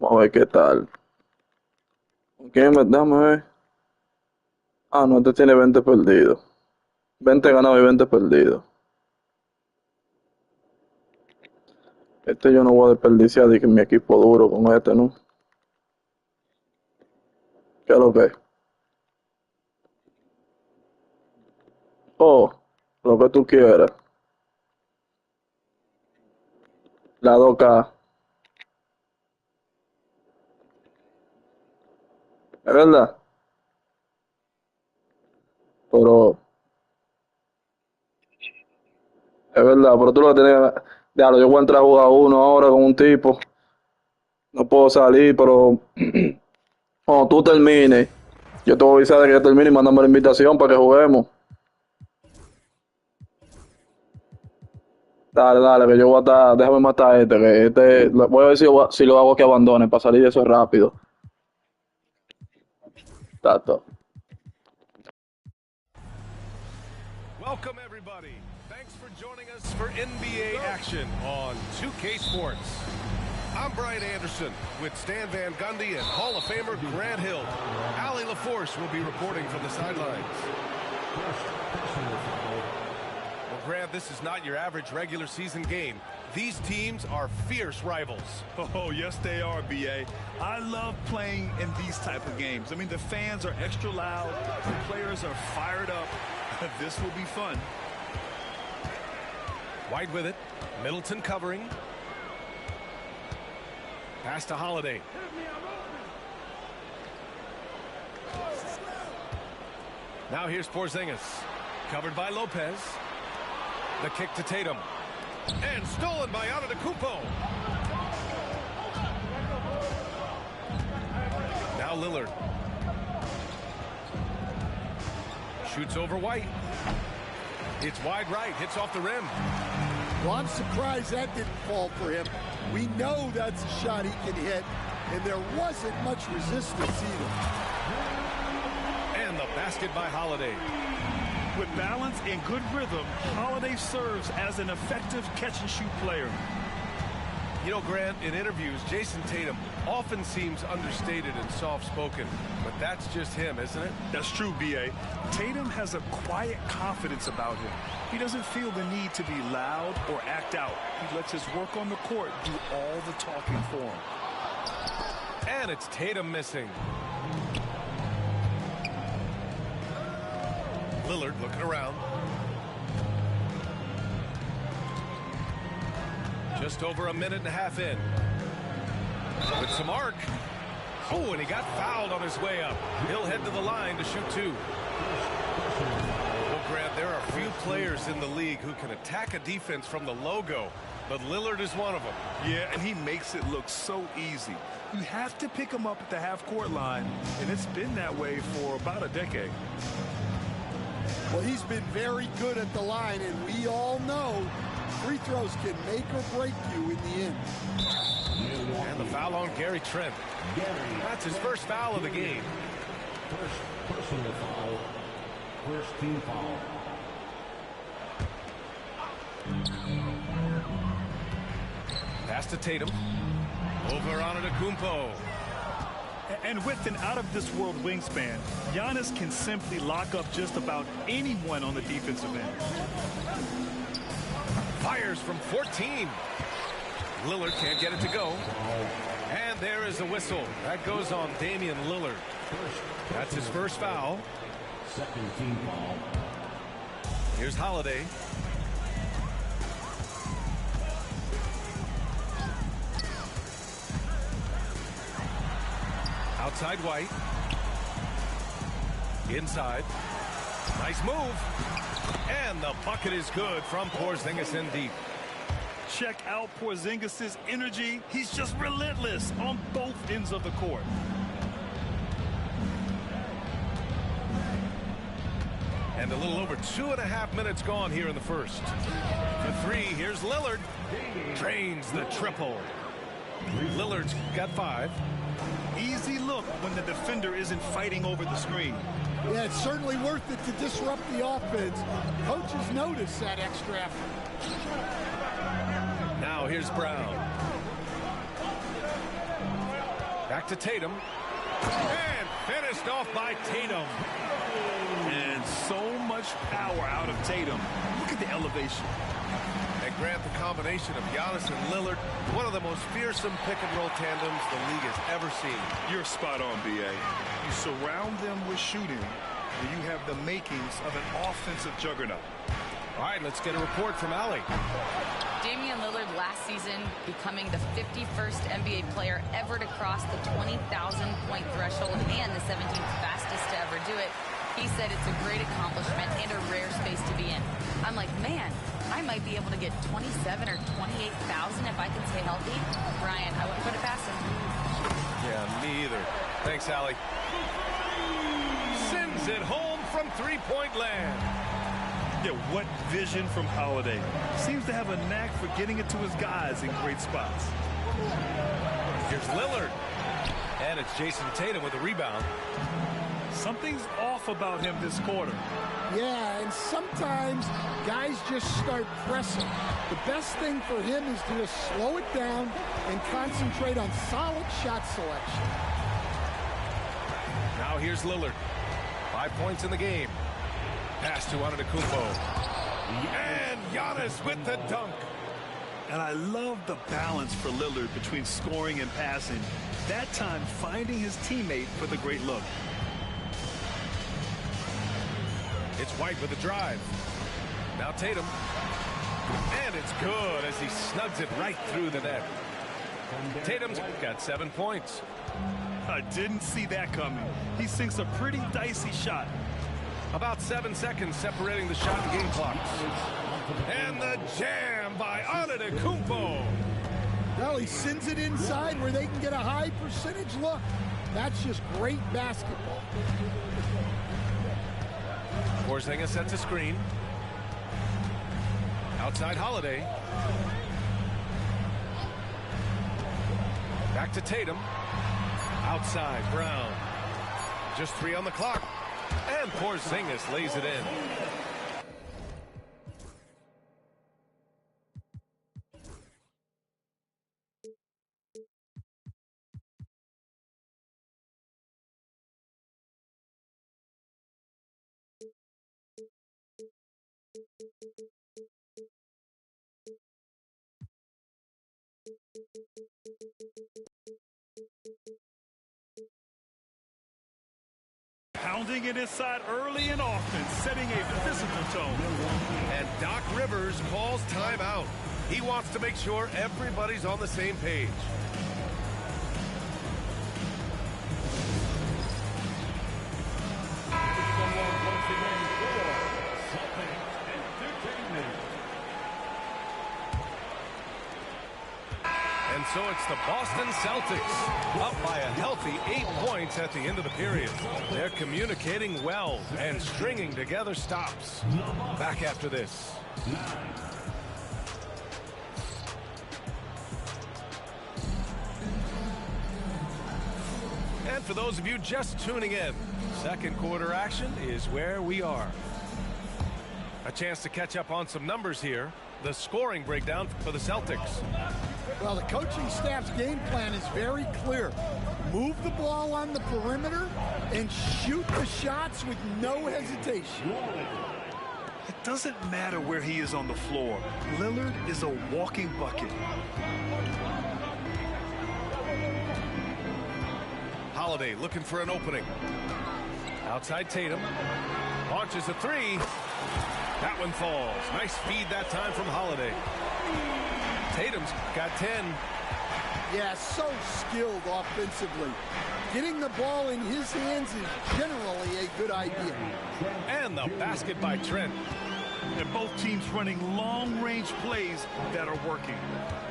Vamos a ver qué tal. Déjame ver. Ah, no, este tiene 20 perdidos. 20 ganados y 20 perdidos. Este yo no voy a desperdiciar de que mi equipo duro con este, ¿no? ¿Qué es lo que es? Oh, lo que tú quieras. La 2K. Es verdad. Pero, es verdad, pero tú lo que tienes. Claro, yo voy a entrar a jugar uno ahora con un tipo. No puedo salir, pero cuando tú termines, yo te voy a avisar de que termine y mandame la invitación para que juguemos. Dale, dale, que yo voy a estar, déjame matar a este, que este, voy a ver si lo hago que abandone para salir de eso rápido. Tato. Welcome, everybody. Thanks for joining us for NBA action on 2K Sports. I'm Brian Anderson with Stan Van Gundy and Hall of Famer Grant Hill. Allie LaForce will be reporting from the sidelines. Well, Grant, this is not your average regular season game. These teams are fierce rivals. Oh, yes, they are, B.A. I love playing in these type of games. I mean, the fans are extra loud. The players are fired up. This will be fun. White with it. Middleton covering. Pass to Holiday. Now here's Porzingis. Covered by Lopez. The kick to Tatum. And stolen by Antetokounmpo. Now Lillard. Shoots over White. It's wide right. Hits off the rim. Well, I'm surprised that didn't fall for him. We know that's a shot he can hit, and there wasn't much resistance either. And the basket by Holiday. With balance and good rhythm, Holiday serves as an effective catch-and-shoot player. You know, Grant, in interviews, Jason Tatum often seems understated and soft-spoken, but that's just him, isn't it? That's true, B.A. Tatum has a quiet confidence about him. He doesn't feel the need to be loud or act out. He lets his work on the court do all the talking for him. And it's Tatum missing. Lillard looking around. Just over a minute and a half in. With some arc. Oh, and he got fouled on his way up. He'll head to the line to shoot two. Well, Grant, there are few players in the league who can attack a defense from the logo, but Lillard is one of them. Yeah, and he makes it look so easy. You have to pick him up at the half-court line, and it's been that way for about a decade. Well, he's been very good at the line, and we all know free throws can make or break you in the end. And the foul on Gary Trent. That's his first foul of the game. First personal foul. First team foul. Pass to Tatum. Over on Antetokounmpo. And with an out-of-this-world wingspan, Giannis can simply lock up just about anyone on the defensive end. Fires from 14. Lillard can't get it to go. And there is a whistle. That goes on Damian Lillard. That's his first foul. Second team foul. Here's Holiday. Outside White. Inside. Nice move. And the bucket is good from Porzingis in deep. Check out Porzingis' energy. He's just relentless on both ends of the court. And a little over 2.5 minutes gone here in the first. The three, here's Lillard. Drains the triple. Lillard's got 5. Easy look when the defender isn't fighting over the screen. Yeah, it's certainly worth it to disrupt the offense. Coaches notice that extra effort. Now here's Brown. Back to Tatum. And finished off by Tatum. And so much power out of Tatum. Look at the elevation. And Grant, the combination of Giannis and Lillard, one of the most fearsome pick-and-roll tandems the league has ever seen. You're spot on, B.A. You surround them with shooting, and you have the makings of an offensive juggernaut. All right, let's get a report from Allie. Damian Lillard last season becoming the 51st NBA player ever to cross the 20,000-point threshold and the 17th fastest to ever do it. He said it's a great accomplishment and a rare space to be in. I'm like, man, I might be able to get 27 or 28,000 if I can stay healthy. Brian, I wouldn't put it past him. Yeah, me either. Thanks, Allie. Sends it home from three-point land. Yeah, what vision from Holiday. Seems to have a knack for getting it to his guys in great spots. Here's Lillard. And it's Jason Tatum with a rebound. Something's off about him this quarter. Yeah, and sometimes guys just start pressing. The best thing for him is to just slow it down and concentrate on solid shot selection. Now here's Lillard. 5 points in the game. Pass to Antetokounmpo. And Giannis with the dunk. And I love the balance for Lillard between scoring and passing. That time finding his teammate for the great look. It's White with the drive. Now Tatum. And it's good as he snugs it right through the net. Tatum's got 7 points. I didn't see that coming. He sinks a pretty dicey shot. About 7 seconds separating the shot and game clocks. And the jam by Antetokounmpo. Well, he sends it inside where they can get a high percentage look. That's just great basketball. Porzingis sets a screen. Outside Holiday. Back to Tatum. Outside Brown. Just 3 on the clock. And Porzingis lays it in. Pounding it inside early and often, setting a physical tone. And Doc Rivers calls timeout. He wants to make sure everybody's on the same page. And so it's the Boston Celtics up by a healthy 8 points at the end of the period. They're communicating well and stringing together stops. Back after this. And for those of you just tuning in, second quarter action is where we are. A chance to catch up on some numbers here. The scoring breakdown for the Celtics. Well, the coaching staff's game plan is very clear. Move the ball on the perimeter and shoot the shots with no hesitation. It doesn't matter where he is on the floor. Lillard is a walking bucket. Holiday looking for an opening. Outside Tatum. Launches a three. That one falls. Nice feed that time from Holiday. Tatum's got 10. Yeah, so skilled offensively. Getting the ball in his hands is generally a good idea. And the basket by Trent. And both teams running long-range plays that are working.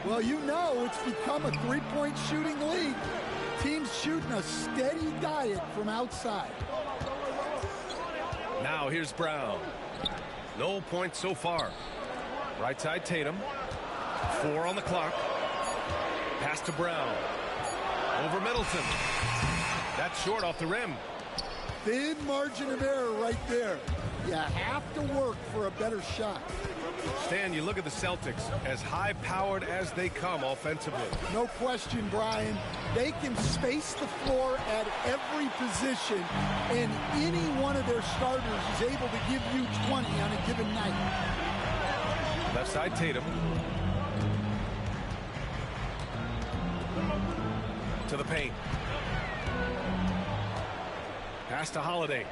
Well, you know it's become a three-point shooting league. Teams shooting a steady diet from outside. Now here's Brown. No points so far. Right side Tatum. 4 on the clock. Pass to Brown. Over Middleton. That's short off the rim. Thin margin of error right there. You have to work for a better shot. Stan, you look at the Celtics, as high-powered as they come offensively. No question, Brian. They can space the floor at every position, and any one of their starters is able to give you 20 on a given night. Left side, Tatum. To the paint. Pass to Holiday.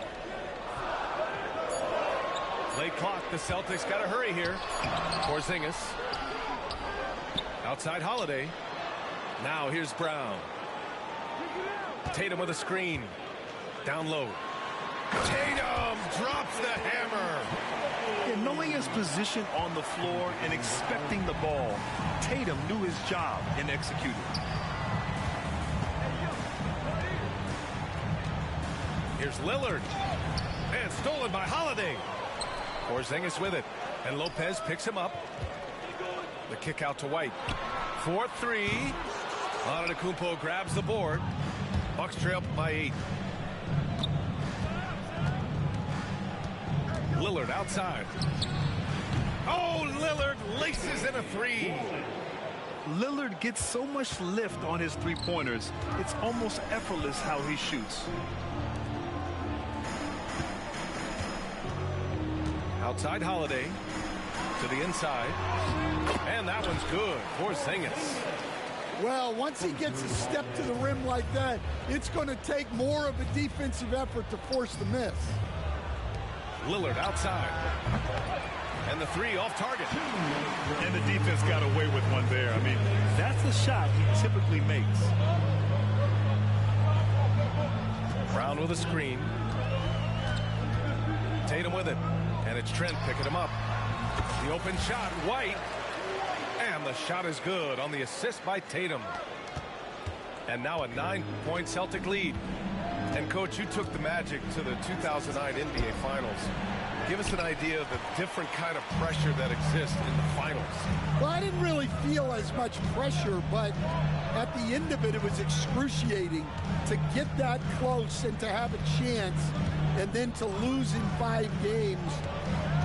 Play clock. The Celtics got to hurry here. Porzingis. Outside Holiday. Now here's Brown. Tatum with a screen. Down low. Tatum drops the hammer. And knowing his position on the floor and expecting the ball, Tatum knew his job and executed. Here's Lillard. And stolen by Holiday. Porzingis with it. And Lopez picks him up. The kick out to White. 4-3. Antetokounmpo grabs the board. Bucks trail by 8. Lillard outside. Oh, Lillard laces in a 3. Lillard gets so much lift on his three-pointers, it's almost effortless how he shoots. Outside Holiday. To the inside. And that one's good. Porzingis. Well, once he gets a step to the rim like that, it's going to take more of a defensive effort to force the miss. Lillard outside. And the 3 off target. And the defense got away with one there. I mean, that's the shot he typically makes. Brown with a screen. Tatum with it. And it's Trent picking him up. The open shot, White. And the shot is good on the assist by Tatum. And now a 9-point Celtic lead. And, Coach, you took the Magic to the 2009 NBA Finals. Give us an idea of the different kind of pressure that exists in the finals. Well, I didn't really feel as much pressure, but at the end of it, it was excruciating to get that close and to have a chance and then to lose in 5 games.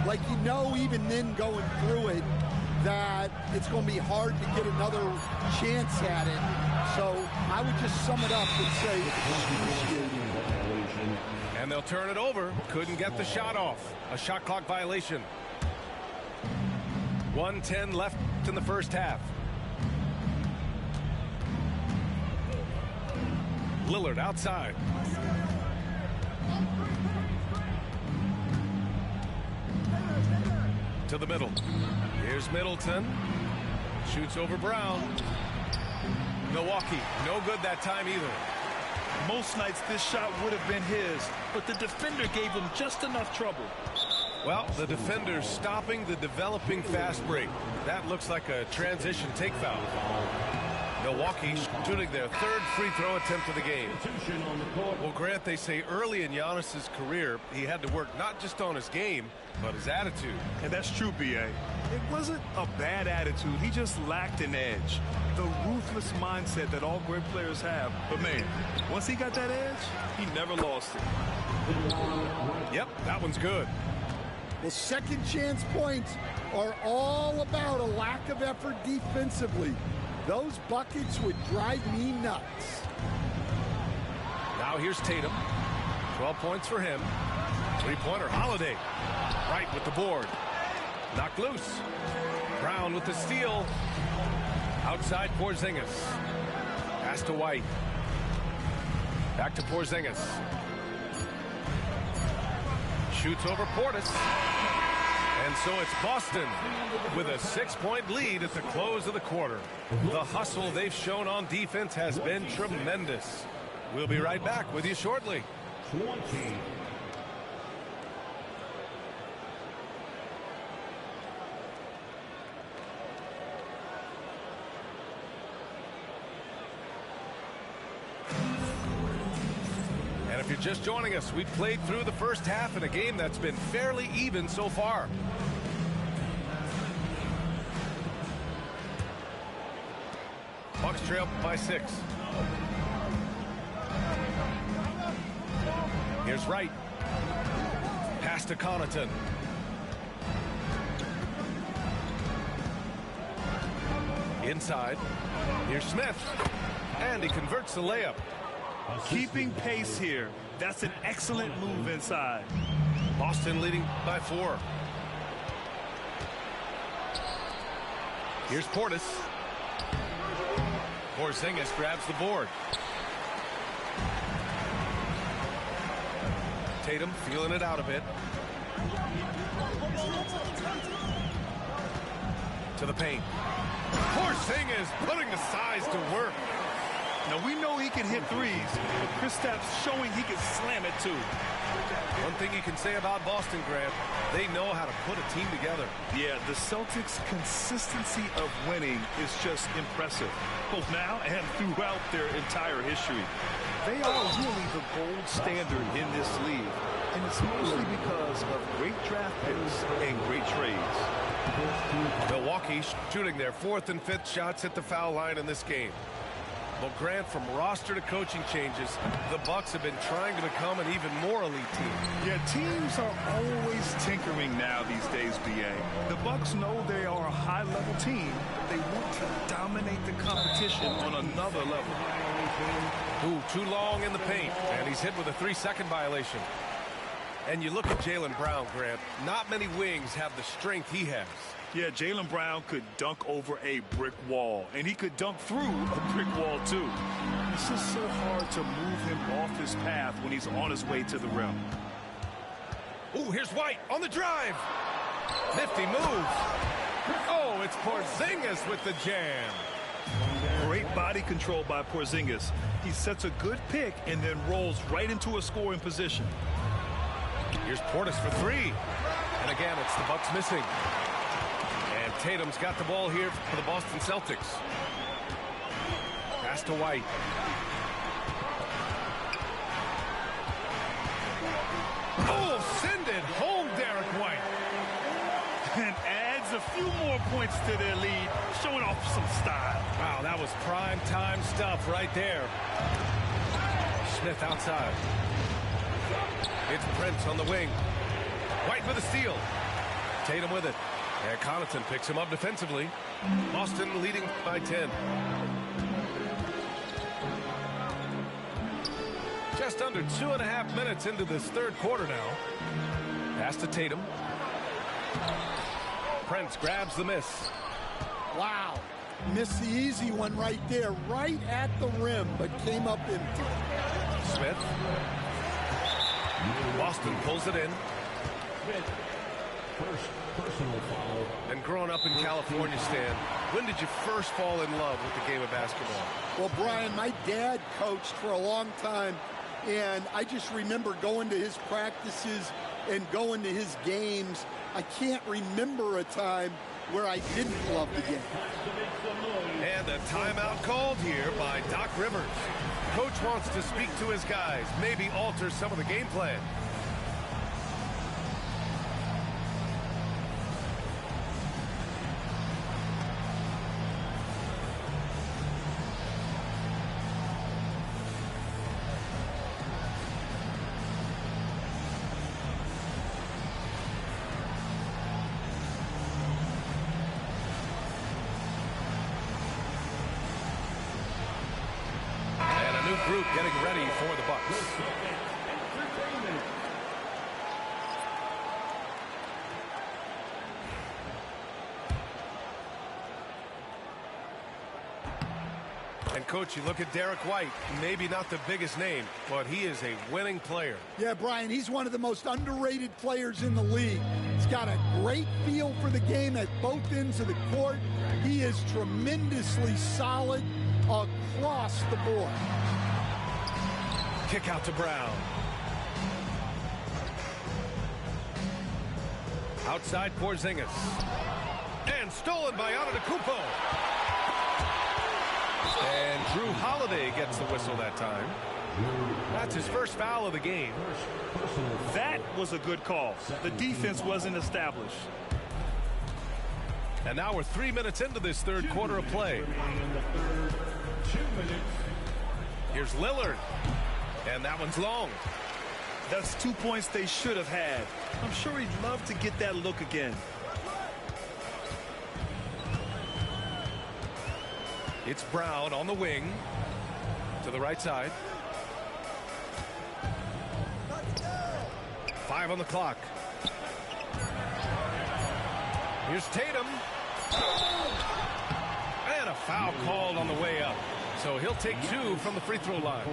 Like, you know, even then going through it, that it's going to be hard to get another chance at it. So I would just sum it up and say excruciating. And they'll turn it over. Couldn't get the shot off. A shot clock violation. 1:10 left in the first half. Lillard outside. To the middle. Here's Middleton. Shoots over Brown. Milwaukee, no good that time either. Most nights this shot would have been his, but the defender gave him just enough trouble. Well, the defender's stopping the developing fast break. That looks like a transition take foul. Milwaukee shooting their 3rd free throw attempt of the game. Well, Grant, they say early in Giannis's career, he had to work not just on his game, but his attitude. And that's true, B.A. It wasn't a bad attitude. He just lacked an edge. The ruthless mindset that all great players have. But, man, once he got that edge, he never lost it. Yep, that one's good. Well, second chance points are all about a lack of effort defensively. Those buckets would drive me nuts. Now here's Tatum. 12 points for him. 3-pointer, Holiday. Right with the board. Knocked loose. Brown with the steal. Outside Porzingis. Pass to White. Back to Porzingis. Shoots over Portis. And so it's Boston with a 6-point lead at the close of the quarter. The hustle they've shown on defense has been tremendous. We'll be right back with you shortly. 20. And if you're just joining us, we've played through the first half in a game that's been fairly even so far. Bucks trail by 6. Here's Wright. Pass to Connaughton. Inside. Here's Smith. And he converts the layup. Keeping pace here. That's an excellent move inside. Boston leading by 4. Here's Portis. Porzingis grabs the board. Tatum feeling it out a bit. To the paint. Porzingis putting the size to work. Now, we know he can hit threes, but Kristaps showing he can slam it too. One thing you can say about Boston, Grant, they know how to put a team together. Yeah, the Celtics' consistency of winning is just impressive, both now and throughout their entire history. They are really the gold standard in this league, and it's mostly because of great draft picks and great trades. Milwaukee shooting their 4th and 5th shots at the foul line in this game. Well, Grant, from roster to coaching changes, the Bucks have been trying to become an even more elite team. Yeah, teams are always tinkering now these days, B.A. The Bucks know they are a high-level team. They want to dominate the competition on another level. Ooh, too long in the paint, and he's hit with a 3-second violation. And you look at Jaylen Brown, Grant, not many wings have the strength he has. Yeah, Jaylen Brown could dunk over a brick wall, and he could dunk through a brick wall, too. It's just so hard to move him off his path when he's on his way to the rim. Ooh, here's White on the drive. Nifty move. Oh, it's Porzingis with the jam. Great body control by Porzingis. He sets a good pick and then rolls right into a scoring position. Here's Portis for 3. And again, it's the Bucks missing. And Tatum's got the ball here for the Boston Celtics. Pass to White. Oh, send it home, Derek White. And adds a few more points to their lead, showing off some style. Wow, that was prime time stuff right there. Smith outside. It's Prince on the wing. White with a steal. Tatum with it. And Connaughton picks him up defensively. Boston leading by 10. Just under 2.5 minutes into this third quarter now. Pass to Tatum. Prince grabs the miss. Wow. Missed the easy one right there, right at the rim, but came up empty. Smith. Boston pulls it in. First personal foul. And growing up in California, Stan, when did you first fall in love with the game of basketball? Well, Brian, my dad coached for a long time, and I just remember going to his practices and going to his games. I can't remember a time where I didn't love the game. And a timeout called here by Doc Rivers. Coach wants to speak to his guys, maybe alter some of the game plan. Group getting ready for the Bucks. And coach, you look at Derek White, maybe not the biggest name, but he is a winning player. Yeah, Brian, he's one of the most underrated players in the league. He's got a great feel for the game at both ends of the court. He is tremendously solid across the board. Kick out to Brown. Outside Porzingis. And stolen by Antetokounmpo. And Drew Holiday gets the whistle that time. That's his first foul of the game. That was a good call. The defense wasn't established. And now we're 3 minutes into this third quarter of play. Here's Lillard. And that one's long. That's 2 points they should have had. I'm sure he'd love to get that look again. It's Brown on the wing to the right side. 5 on the clock. Here's Tatum. And a foul called on the way up. So he'll take 2 from the free throw line.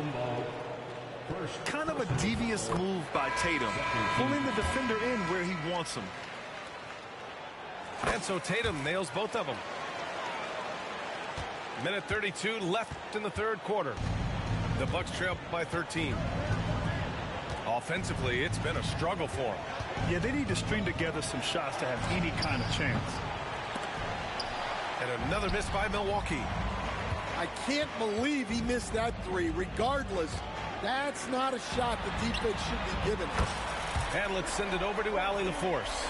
Kind of a devious move by Tatum, pulling the defender in where he wants him. And so Tatum nails both of them. Minute 32 left in the third quarter. The Bucks trail by 13. Offensively, it's been a struggle for them. Yeah, they need to string together some shots to have any kind of chance. And another miss by Milwaukee. I can't believe he missed that 3. Regardless, that's not a shot the defense should be given. And let's send it over to Allie LaForce.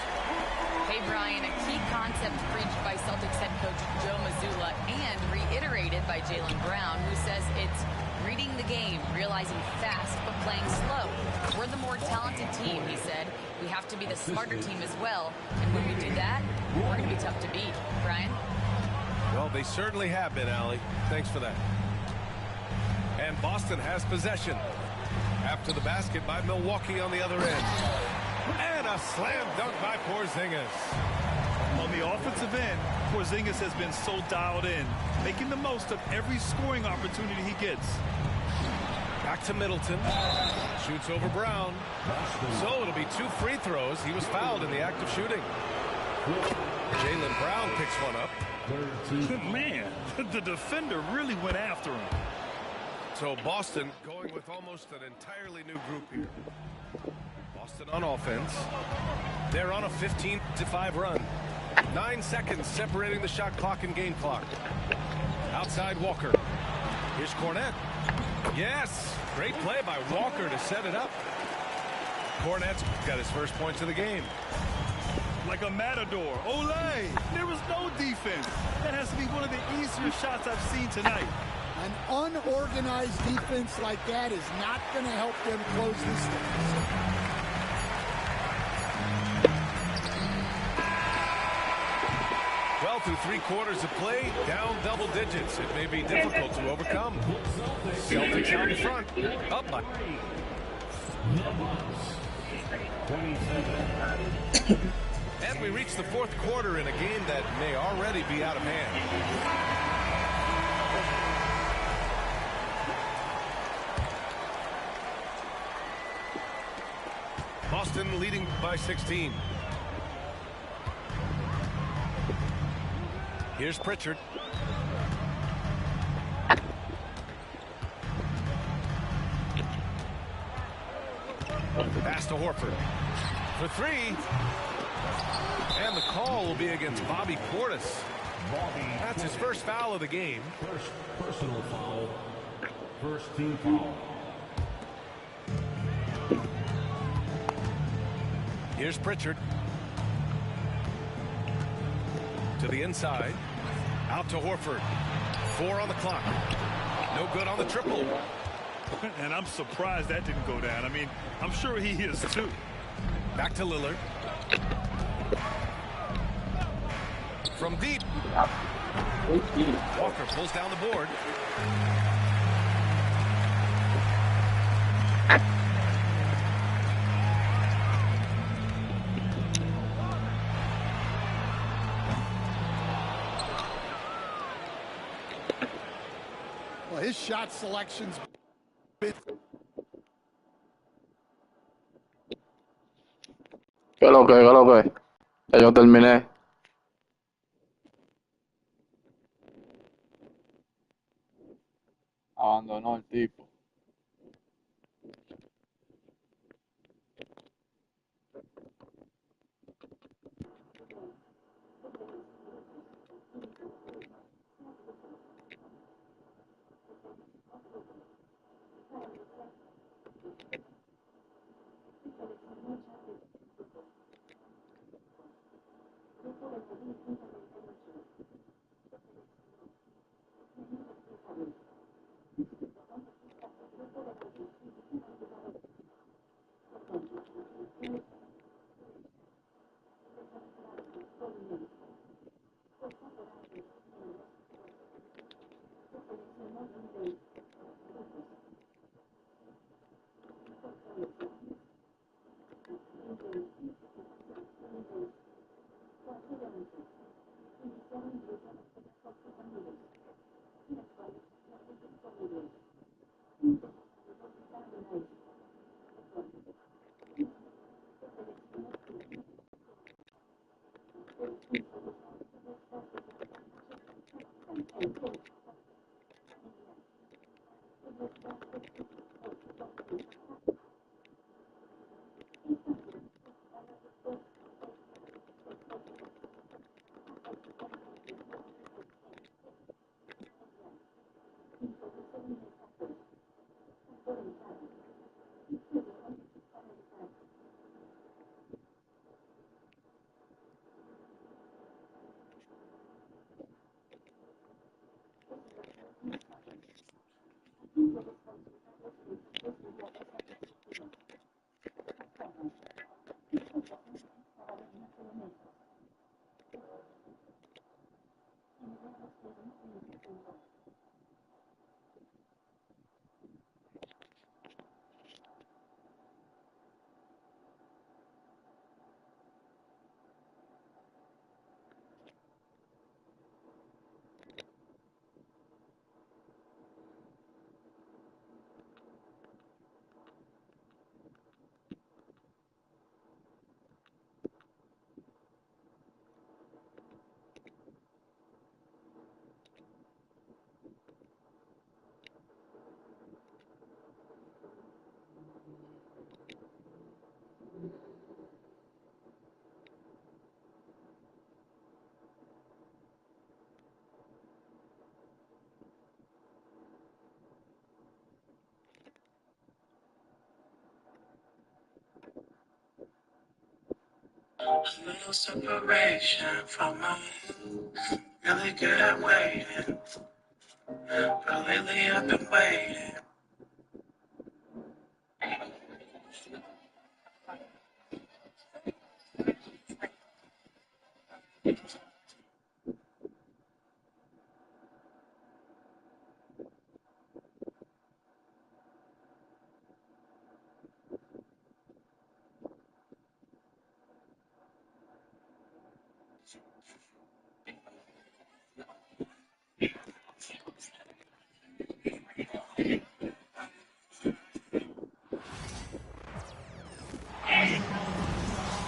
Hey, Brian, a key concept preached by Celtics head coach Joe Mazzulla and reiterated by Jaylen Brown, who says it's reading the game, realizing fast, but playing slow. We're the more talented team, he said. We have to be the smarter team as well. And when we do that, we're going to be tough to beat. Brian? Well, they certainly have been, Allie. Thanks for that. And Boston has possession. After the basket by Milwaukee on the other end. And a slam dunk by Porzingis. On the offensive end, Porzingis has been so dialed in, making the most of every scoring opportunity he gets. Back to Middleton. Shoots over Brown. So it'll be 2 free throws. He was fouled in the act of shooting. Jaylen Brown picks one up. Man, the defender really went after him. So Boston going with almost an entirely new group here. Boston on offense. They're on a 15-5 run. 9 seconds separating the shot clock and game clock. Outside Walker. Here's Kornet. Yes, great play by Walker to set it up. Kornet's got his first points of the game. Like a matador. Olay! There was no defense. That has to be one of the easier shots I've seen tonight. An unorganized defense like that is not going to help them close this deficit. Well, through 3 quarters of play, down double digits. It may be difficult to overcome. Celtics out in front. Up by. And we reach the 4th quarter in a game that may already be out of hand. Boston leading by 16. Here's Pritchard. Pass to Horford. For 3. And the call will be against Bobby Portis. That's his first foul of the game. First personal foul. First team foul. Here's Pritchard. To the inside. Out to Horford. 4 on the clock. No good on the triple. And I'm surprised that didn't go down. I mean, I'm sure he is too. Back to Lillard. From deep. Walker pulls down the board. Well, his shot selection's been... ¿Qué lo que? ¿Qué lo que? Ya yo terminé. Abandonó el tipo. little separation from my really good at waiting, but lately I've been waiting.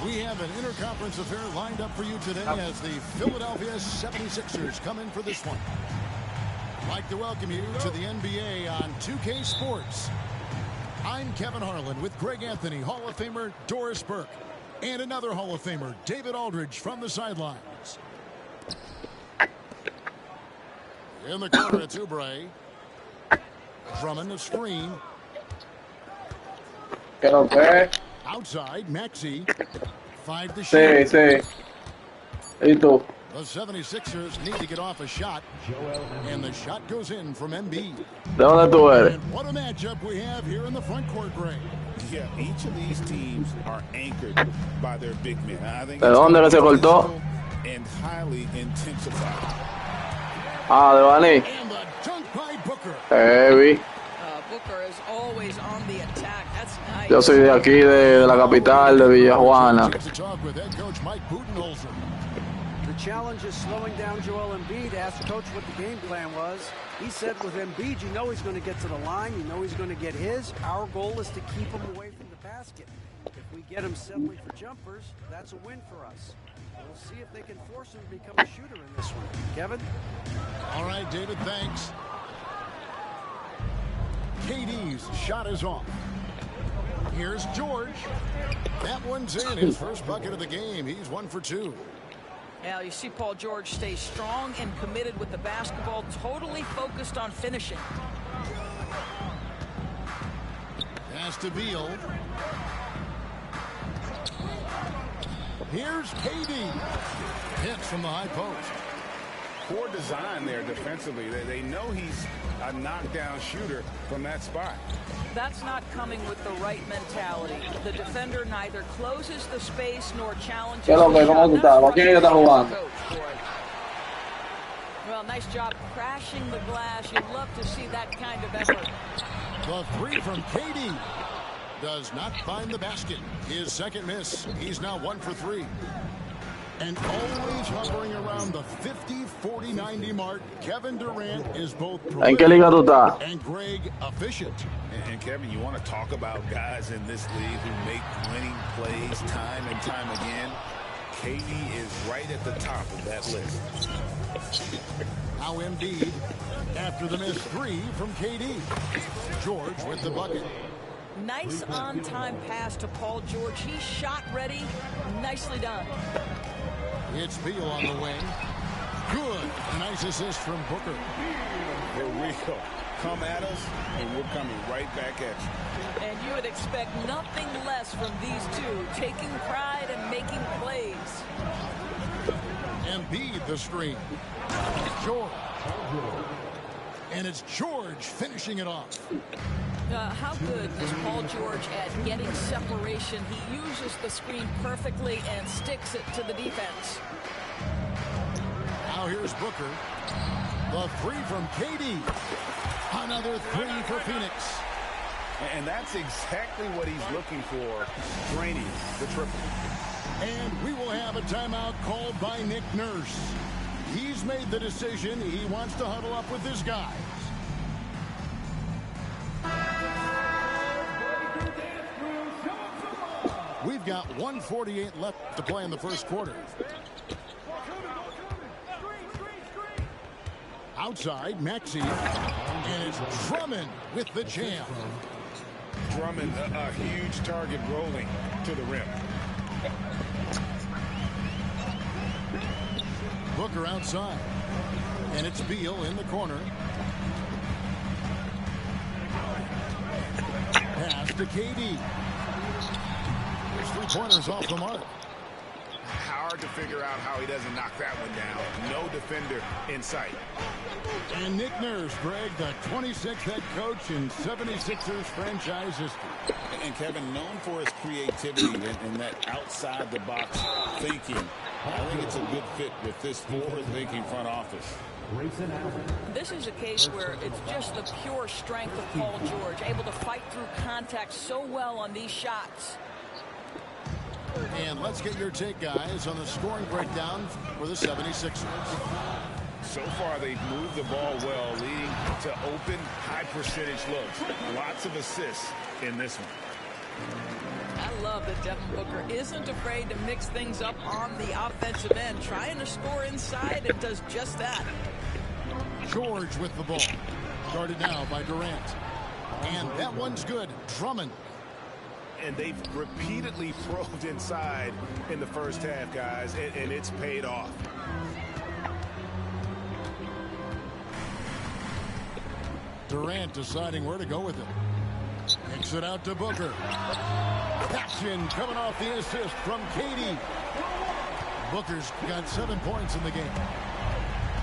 We have an interconference affair lined up for you today as the Philadelphia 76ers come in for this one. I'd like to welcome you to the NBA on 2K Sports. I'm Kevin Harlan with Greg Anthony, Hall of Famer Doris Burke, and another Hall of Famer, David Aldridge, from the sidelines. In the corner, it's Oubre. Drummond, the screen. Okay. Outside, Maxey. 5 to Sí, shoot. sí. ¿Y tú? The 76ers need to get off a shot, and the shot goes in from Embiid. ¿De dónde tú eres? And what a matchup we have here in the front court, Greg. Yeah, each of these teams are anchored by their big men. I think ¿De dónde que se cortó? and highly intensified. Ah, de Baní. And the dunk by Booker. Heavy. Booker is always on the attack. That's nice. Yo soy de aquí, de la capital, de Villajuana. To talk with head coach Mike Budenholzer. The challenge is slowing down Joel Embiid. Asked coach what the game plan was. He said with Embiid, you know he's going to get to the line. You know he's going to get his. Our goal is to keep him away from the basket. If we get him settling for jumpers, that's a win for us. We'll see if they can force him to become a shooter in this one. Kevin? All right, David, thanks. KD's shot is off. Here's George. That one's in. His first bucket of the game. He's 1 for 2. Now you see Paul George stay strong and committed with the basketball, totally focused on finishing. Pass to Beal. Here's KD. Hits from the high post. Poor design there defensively. They know he's a knockdown shooter from that spot. That's not coming with the right mentality. The defender neither closes the space nor challenges ¿Qué es lo que? the ¿Cómo tú shot. estás? ¿Con quién ella está jugando? Well, nice job crashing the glass. You'd love to see that kind of effort. The 3 from KD does not find the basket. His second miss. He's now 1 for 3. And always hovering around the 50, 40, 90 mark, Kevin Durant is both ¿En qué liga tú estás? and Greg efficient. And Kevin, you want to talk about guys in this league who make winning plays time and time again. KD is right at the top of that list. Now Embiid after the missed 3 from KD. George with the bucket. Nice on-time pass to Paul George. He's shot ready. Nicely done. It's Beal on the wing. Good. Nice assist from Booker. For real. Come at us, and we're coming right back at you. And you would expect nothing less from these two, taking pride and making plays. Embiid the screen. George. And it's George finishing it off. How good is Paul George at getting separation? He uses the screen perfectly and sticks it to the defense. Now here's Booker. The 3 from KD. Another 3 for Phoenix. And that's exactly what he's looking for, draining the triple. And we will have a timeout called by Nick Nurse. He's made the decision. He wants to huddle up with his guys. We've got 1:48 left to play in the first quarter. Outside, Maxey. And it's Drummond with the jam. Drummond, a huge target rolling to the rim. Booker outside. And it's Beal in the corner. Pass to KD. His 3-pointers off the mark. Hard to figure out how he doesn't knock that one down. No defender in sight. And Nick Nurse, Greg, the 26th head coach in 76ers franchise history. And Kevin, known for his creativity and that outside-the-box thinking. I think it's a good fit with this forward-thinking front office. This is a case where it's just the pure strength of Paul George, able to fight through contact so well on these shots. And let's get your take, guys, on the scoring breakdown for the 76ers. So far, they've moved the ball well, leading to open, high-percentage looks. Lots of assists in this one. I love that Devin Booker isn't afraid to mix things up on the offensive end, trying to score inside, and does just that. George with the ball. Guarded now by Durant. And that one's good. Drummond. And they've repeatedly probed inside in the first half, guys, and it's paid off. Durant deciding where to go with it. Kicks it out to Booker. Action coming off the assist from KD. Booker's got 7 points in the game.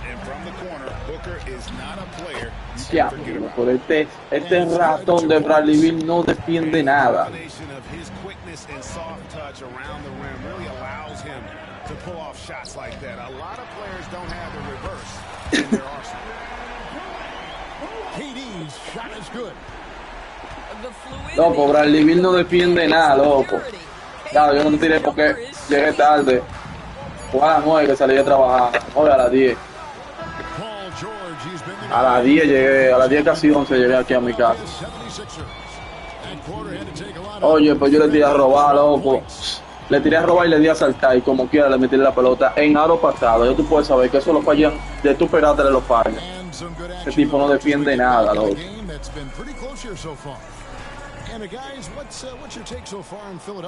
And from the corner, Booker is not a player. Diablo, por este ratón de Bradley Beal no defiende nada. Of his quickness and soft touch around the rim really allows him to pull off shots like that. A lot of players don't have the reverse in their arsenal. KD's shot is good. Loco, Bradley Beal no defiende nada, loco. Claro, yo no tiré porque llegué tarde. Fue a las 9 que salí de trabajar. 9 a las 10. A las 10 llegué, a las 10 casi 11 llegué aquí a mi casa. Oye, pues yo le tiré a robar, loco. Le tiré a robar y le di a saltar. Y como quiera le metí la pelota en aro pasado. Ya tú puedes saber que eso lo fallan de tu perate de los fallos. Ese tipo no defiende nada, loco.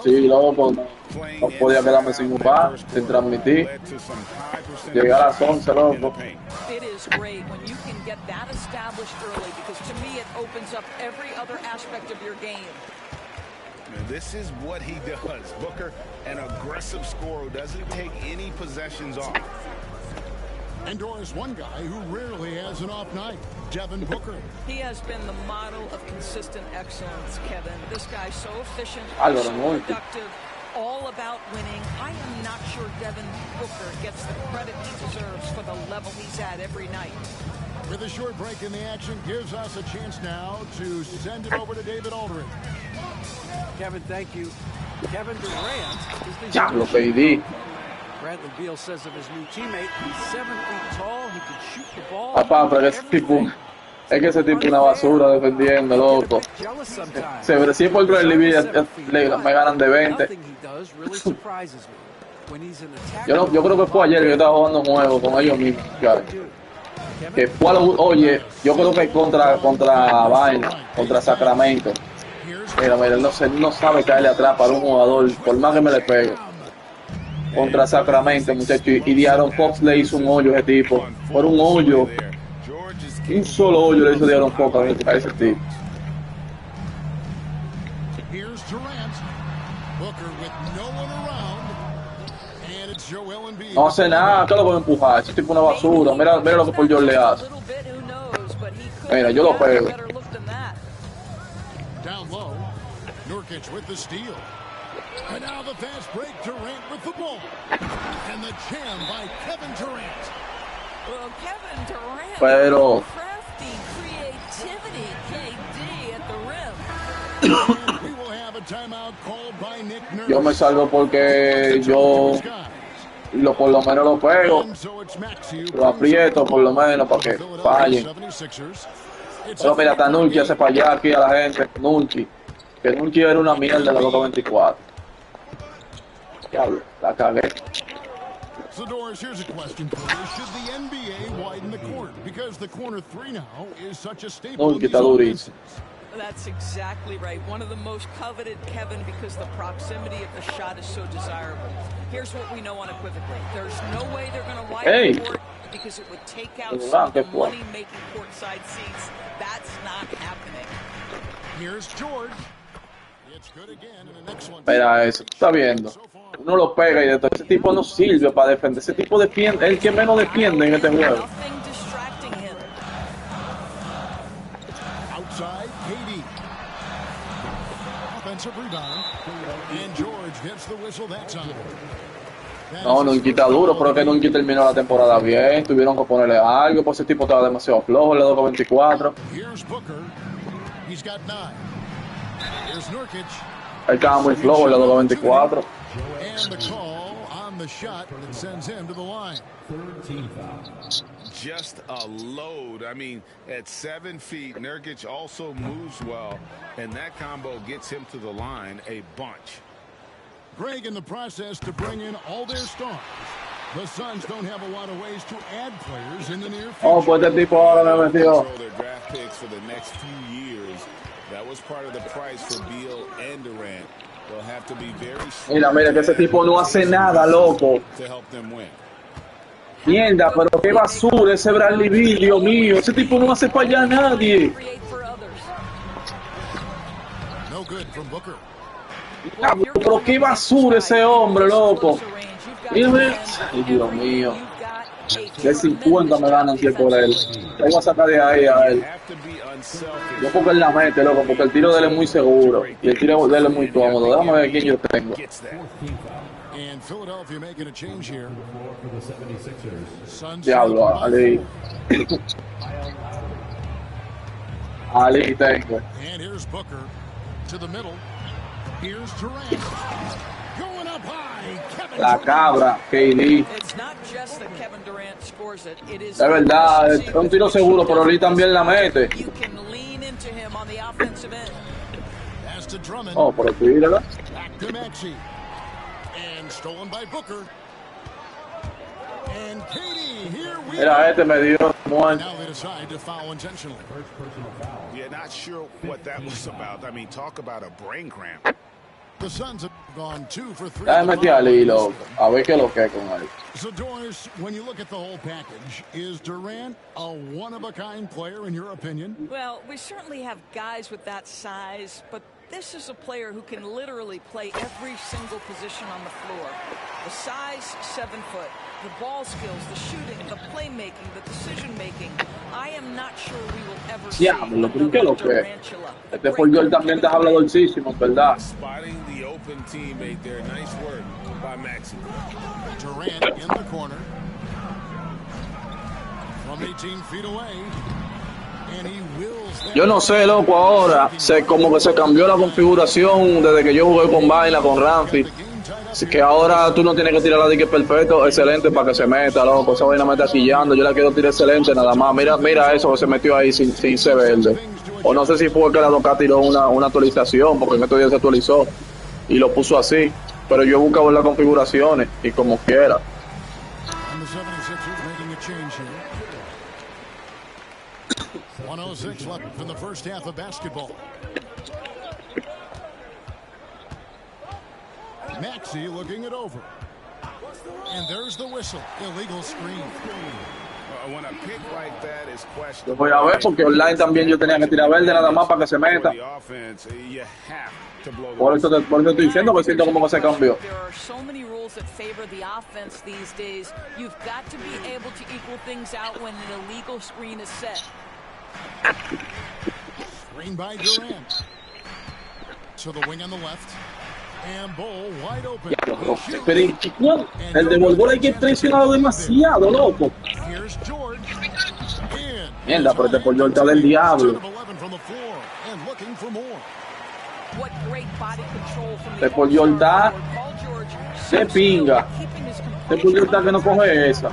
Sí, loco, no podía quedarme sin jugar, sin transmitir. Llegué a las 11, loco. It is great when you can get that established early, because to me it opens up every other aspect of your game. This is what he does. Booker, an aggressive scorer who doesn't take any possessions off. And Doris, one guy who rarely has an off night, Devin Booker. He has been the model of consistent excellence, Kevin. This guy's so efficient, so productive, all about winning. I am not sure Devin Booker gets the credit he deserves for the level he's at every night. With a short break in the action, gives us a chance now to send it over to David Aldridge. Kevin, thank you. Kevin Durant is the Diablo, KD. Bradley Beal says of his new teammate, he's 7 feet tall, he can shoot the ball. Papá, pero ese tipo, es que ese tipo es una basura defendiendo, loco. Si es por Bradley Beal, me ganan de 20. Yo creo que fue ayer que yo estaba jugando un juego con ellos mismos, claro. Que fue oye, yo creo que contra Vaina, contra Sacramento. Mira, él no sabe caerle atrás para un jugador, por más que me le pegue. Contra Sacramento, muchachos, y De'Aaron Fox le hizo un hoyo a ese tipo, por un hoyo, un solo hoyo le hizo De'Aaron Fox a ese tipo. No hace nada, ¿qué lo voy a empujar? Ese tipo es una basura, mira lo que Paul George le hace. Mira, yo lo pego. Down low, Nurkic with the steal. And now the fast break, Durant with the ball. And the jam by Kevin Durant. Well, Kevin Durant, pero crafty creativity, KD at the rim. And we will have a timeout called by Nick Nurse. Yo me salgo porque yo por lo menos lo pego, lo aprieto por lo menos para que fallen. Pero mira, hasta Nurkic hace para allá aquí a la gente. Nurkic, que Nurkic era una mierda en la Loca 24. Diablo, la cagué. So Doris, here's a question for you. Should the NBA widen the court? Because the corner three now is such a staple in these offenses. That's exactly right. One of the most coveted, Kevin, because the proximity of the shot is so desirable. Here's what we know unequivocally. There's no way they're going to widen the court because it would take out some of the money-making courtside seats. That's not happening. Here's George. It's good again, and the next one. Mira eso, está viendo. uno lo pega y de todo. Ese tipo no sirve para defender. Ese tipo defiende, es el que menos defiende en este juego. Outside, KD. Offensive rebound. And George gets the whistle that time. No, Nunquita duro, pero que Nunquita terminó la temporada bien. Tuvieron que ponerle algo, pues ese tipo estaba demasiado flojo, el 2.24. Here's Booker. He's got 9. Here's Nurkic. Él estaba muy flojo, el 2.24. And the call on the shot that sends him to the line. Just a load. I mean, at 7 feet, Nurkic also moves well, and that combo gets him to the line a bunch. Greg in the process to bring in all their stars. The Suns don't have a lot of ways to add players in the near future. Oh, pues este tipo ahora me metió. Their draft picks for the next few years. That was part of the price for Beal and Durant. They'll have to be very Mira, mira que ese tipo no hace nada, loco. to help them win. Mierda, pero qué basura ese Bradley Beal, Dios mío. Ese tipo no hace para allá a nadie. No good from Booker. Pero qué basura ese hombre, loco. Mira, ay, Dios mío. De 50 me ganan aquí por él. Le voy a sacar de ahí a él. Yo porque él la mete, loco, porque el tiro de él es muy seguro. Y el tiro de él es muy cómodo. Déjame ver quién yo tengo. And Philadelphia making a change here. Diablo, Ali. Ali tengo. And here's Booker to the middle. Here's Durant. Going up high. Kevin La cabra, KD. It's not just that Kevin Durant scores it. It is De verdad, es un tiro seguro, pero Ali también la mete. you can lean into him on the offensive end. Pass to Drummond. Oh, pero tírala. Back to Maxey. And stolen by Booker. And KD, here we Mira, este me dio muerto. Now they decide to foul intentionally. Yeah, not sure what that was about. I mean, talk about a brain cramp. The Suns have gone 2 for 3. Déjame meter a Ali, loco. A ver qué lo que con él. So, Doris, when you look at the whole package, is Durant a one-of-a-kind player in your opinion? Well, we certainly have guys with that size, but this is a player who can literally play every single position on the floor. The size, 7 foot. The ball skills, the shooting, the playmaking, the decision-making. I am not sure we will ever see Diablo, ¿por qué lo another que? Durantula. Este Paul George también te habla dulcísimo, ¿verdad? Spotting the open teammate there. Nice work by Maxey. Durant in the corner. From 18 feet away. And he wills that. Yo no sé, loco, ahora como que se cambió la configuración desde que yo jugué con Vaina, con Ramsey. Así que ahora tú no tienes que tirar la dique perfecto, excelente para que se meta, loco. Esa vaina me está quillando, yo la quiero tirar excelente nada más. Mira eso que se metió ahí sin ser verde. O no sé si fue que la Doca tiró una actualización, porque en estos días se actualizó y lo puso así. Pero yo buscaba las configuraciones y como quiera. And the 76ers making a change here. 1:06 left in the first half of basketball. Maxey looking it over. And there's the whistle. Illegal screen. When a pick like that is Yo questionable, voy a ver porque online también yo tenía que tirar verde nada más para que se meta. the offense, you have to blow the Por eso estoy diciendo que siento como que se cambió. There are so many rules that favor the offense these days. You've got to be able to equal things out when an illegal screen is set. Screen by Durant. To the wing on the left. And Bull wide open. Pero el de Volvor hay que presionarlo demasiado, loco. Here's George. Mierda, pero este Paul George está del diablo. And looking for more. What great body control from Este Paul George está de pinga. Este Paul George está que no coge esa.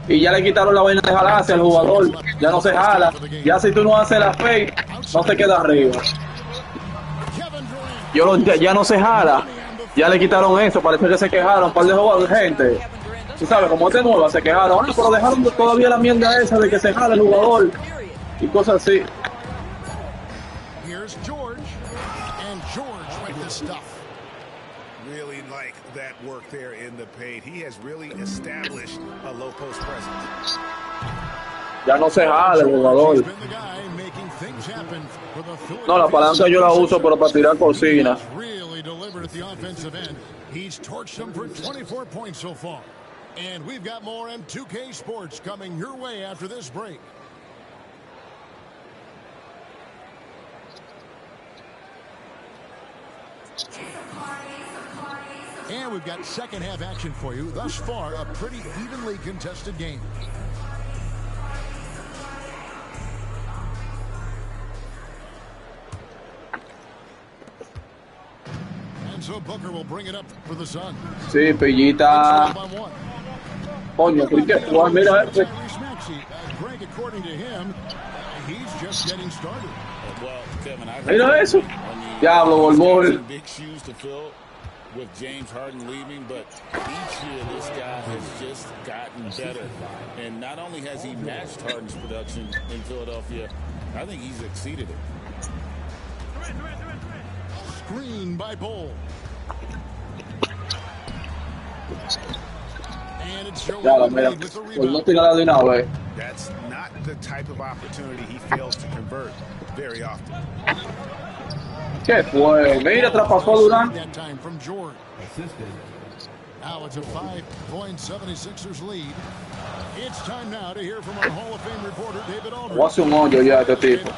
Y ya le quitaron la vaina de jalarse al jugador. Ya no se jala. Ya si tú no haces la fake, no se queda arriba. Ya no se jala. Ya le quitaron eso. Parece que se quejaron un par de jugadores, gente. Tú sabes, como este nueva se quejaron. Pero dejaron todavía la mierda esa de que se jala el jugador. Y cosas así. Here's George. And George with the stuff. really like that work there in the paint. He has really established a low post presence. Ya no se jala el jugador. No, la palanca yo la uso, pero para tirar cocina. He's torched them for 24 points so far. And we've got more M2K Sports coming your way after this break. And we've got second half action for you. Thus far, a pretty evenly contested game. And so Booker will bring it up for the Suns. Sí, Pellita. Coño, mira este. Greg, according to him, he's just getting started. Well, Kevin, mira eso. Diablo, Borbol. Big shoes to fill with James Harden leaving, but each year this guy has just gotten better. And not only has he matched Harden's production in Philadelphia, I think he's exceeded it. Screen by Bol. And it's Joel Embiid with the rebound. That's not the type of opportunity he fails to convert very often. ¿Qué fue? Mira, traspasó Durant. That time from George. Now it's a 5.76ers lead. It's time now to hear from our Hall of Fame reporter, David Aldridge. O hace un hoyo ya este tipo.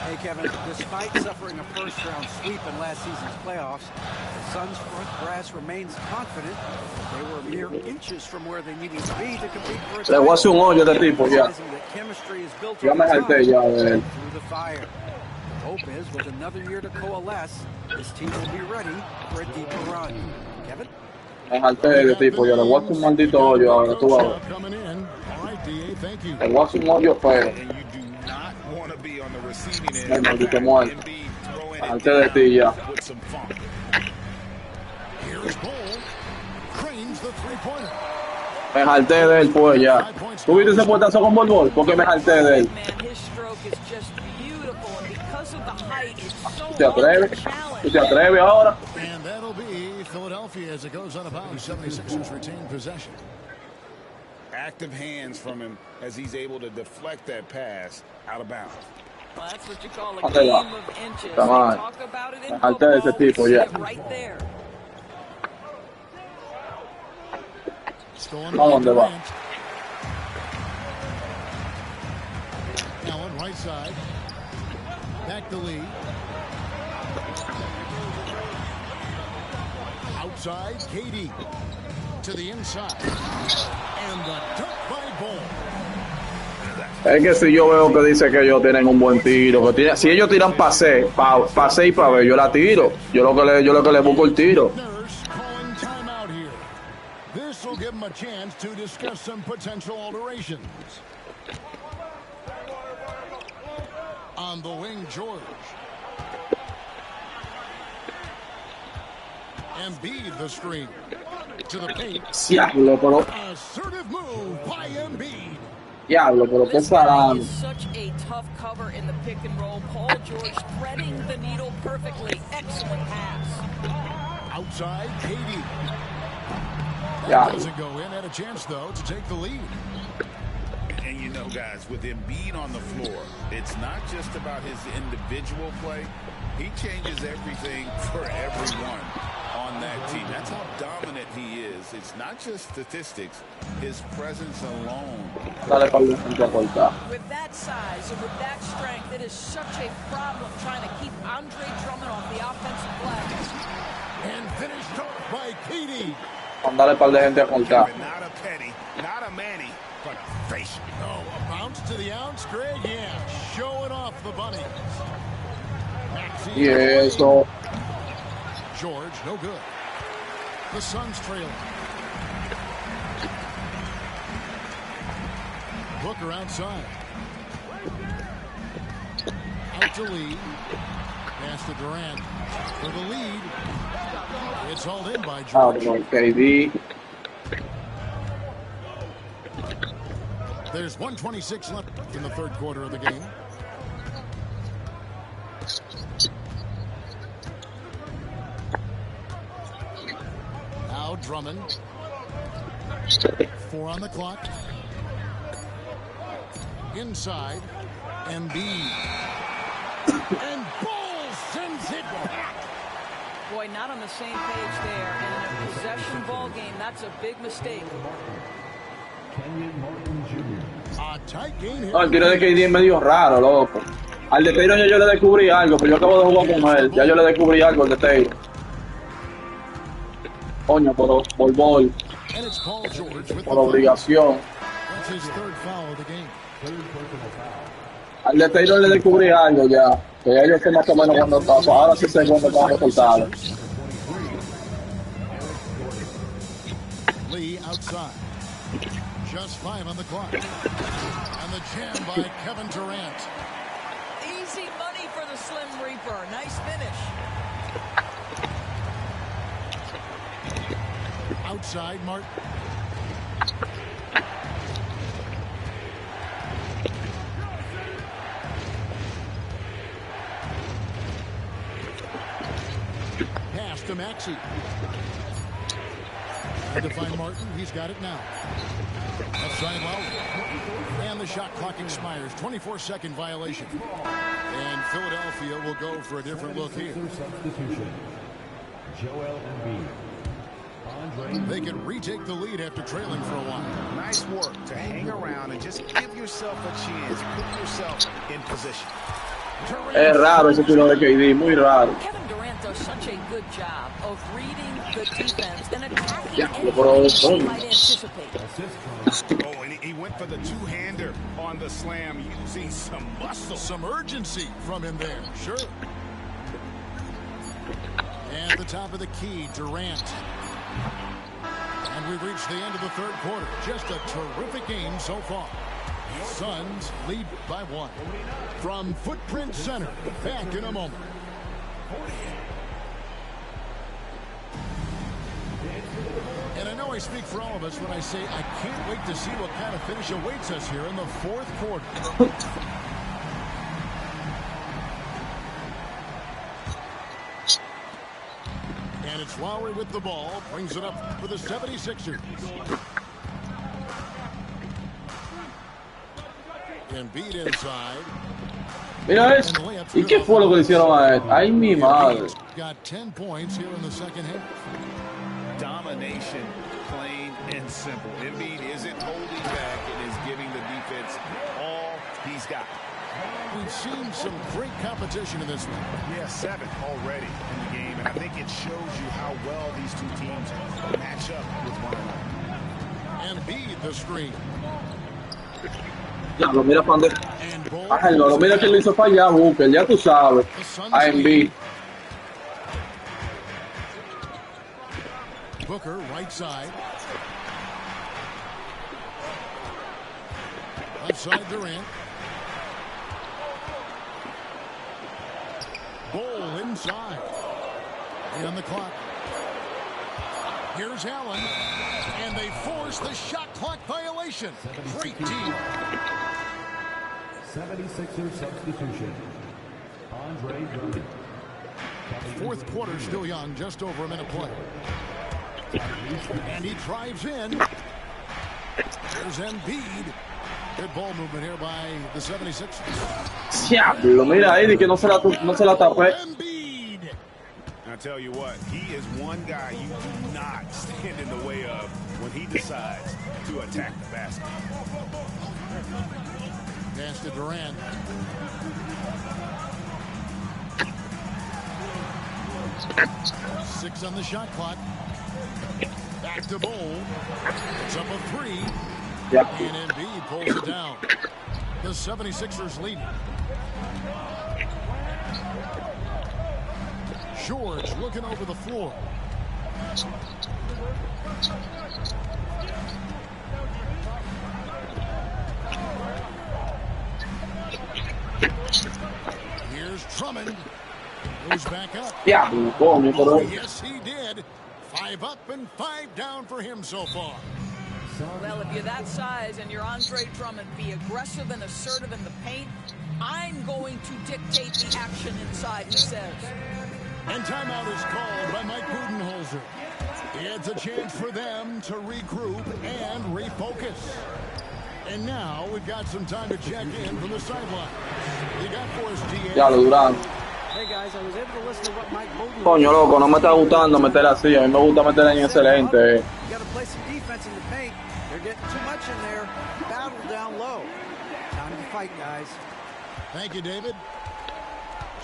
Hey, Kevin, despite suffering a first-round sweep in last season's playoffs, the Suns' front brass remains confident they were mere inches from where they needed to be to compete for a title. Le hace un hoyo este tipo ya. Ya me jalté ya de él. Through the fire. Hope is, with another year to coalesce, this team will be ready for a deeper run. Kevin? Me jalté de tipo ya. Le voy a hacer un maldito hoyo ahora. Tú vas a ver. Le voy a hacer un hoyo feo. Me maldito muerto. Me jalté de ti ya. Me jalté de él pues ya. ¿Tú viste ese puertazo con Borbol? Porque me jalté de él. ¿Te atreves? ¿Tú te atreves ahora? And that'll be Philadelphia as it goes out of bounds. 76ers retain possession. Active hands from him as he's able to deflect that pass out of bounds. Well, that's what you call a game of inches. Talk about it in football, ese tipo ya. Right there. ¿A dónde va? Allen right side. Back to Lee. Outside, KD. To the inside. And the dunk by Bol. Es que si yo veo que dice que ellos tienen un buen tiro, que si ellos tiran pase y para ver, yo la tiro. Yo lo que le busco el tiro. This will give them a chance to discuss some potential alterations. On the wing, George. Embiid the screen. To the paint. Diablo, pero. Assertive move by Embiid. Diablo, pero qué salame. Such a tough cover in the pick and roll. Paul George threading the needle perfectly. Excellent pass. Outside, KD. That doesn't go in. Had a chance though to take the lead. And you know, guys, with Embiid on the floor, it's not just about his individual play. He changes everything for everyone on that team. That's how dominant he is. It's not just statistics. His presence alone. With that size and with that strength, it is such a problem trying to keep Andre Drummond off the offensive glass. And finished off by KD. Mandale par de gente a cortar. Not a penny, not a Manny, but a face. Oh, a bounce to the ounce, Greg. Yeah, showing off the bunny. Y eso. George, no good. The Suns trailing. Booker outside. Out to Lee. Pass to Durant for the lead. It's hauled in by George. KD. There's 1:26 left in the third quarter of the game. Now Drummond. 4 on the clock. inside. Embiid. And Bull sends it back. Boy, not on the same page there. And in a possession ball game, that's a big mistake. A tight game here. No, el tiro de KD es medio raro, loco. Al de Taylor yo le descubrí algo, pero yo acabo de jugar con él. Ya yo le descubrí algo al de Taylor. Coño, por bol. Por obligación. Al de Taylor le descubrí algo ya. Que ya yo sé más o menos cuando paso. Ahora sí sé cuándo está resultado. Lee outside. Just 5 on the clock. And the jam by Kevin Durant. Easy money for the Slim Reaper. Nice finish. Outside, Martin. Pass to Maxey. Trying to find Martin. He's got it now. Left side Lowry. And the shot clock expires. 24-second violation. And Philadelphia will go for a different look here. Joel Embiid. They can retake the lead after trailing for a while. Nice work to hang around and just give yourself a chance. Put yourself in position. Es raro ese tiro de KD, muy raro. Kevin Durant does such a good job of reading the defense and attacking anything he might anticipate. Oh, and he went for the two-hander on the slam, using some muscle. Some urgency from him there, sure. And the top of the key, Durant. And we've reached the end of the third quarter. Just a terrific game so far. Suns lead by 1. From Footprint Center, back in a moment. And I know I speak for all of us when I say I can't wait to see what kind of finish awaits us here in the fourth quarter. And it's Lowry with the ball, brings it up for the 76ers. Embiid inside. Mira eso. ¿Y qué fue lo que le hicieron a él? Ay, mi madre. Got 10 points here in the second half. Domination, plain and simple. Embiid isn't holding back and is giving the defense all he's got. We've seen some great competition in this one. Yeah, 7 already in the game, and I think it shows you how well these two teams match up with one another. Embiid the screen. Ya, lo mira cuando... Ajá, lo mira que le hizo fallar a Booker, ya tú sabes. A Embiid. Booker, right side. Left side, Durant. Bull inside. And the clock. Here's Allen. And they force the shot clock violation. Great team. 76er substitution. Andre Drummond. Fourth quarter still young, just over a minute play. And he drives in. There's Embiid. Good ball movement here by the 76ers. Diablo, mira ahí, que no se la tapé. I tell you what, he is one guy you do not stand in the way of when he decides to attack the basket. Pass to Durant. Six on the shot clock. Back to Bull. It's up a 3. Yep. And Embiid pulls it down. The 76ers lead. George looking over the floor. Here's Drummond. Goes back up. Yeah, yes, he did. 5 up and 5 down for him so far. Well, if you're that size and you're Andre Drummond, be aggressive and assertive in the paint. I'm going to dictate the action inside, he says. And timeout is called by Mike Budenholzer. It's a chance for them to regroup and refocus. And now we've got some time to check in from the sideline. You got for us, DA. Ya lo Durán. Hey guys, I was able to listen to what Mike Bolden. Coño, loco, no me está gustando meter así. A mí me gusta meter en excelente. You got to play some defense in the paint. They're getting too much in there. Battle down low. Time to fight, guys. Thank you, David.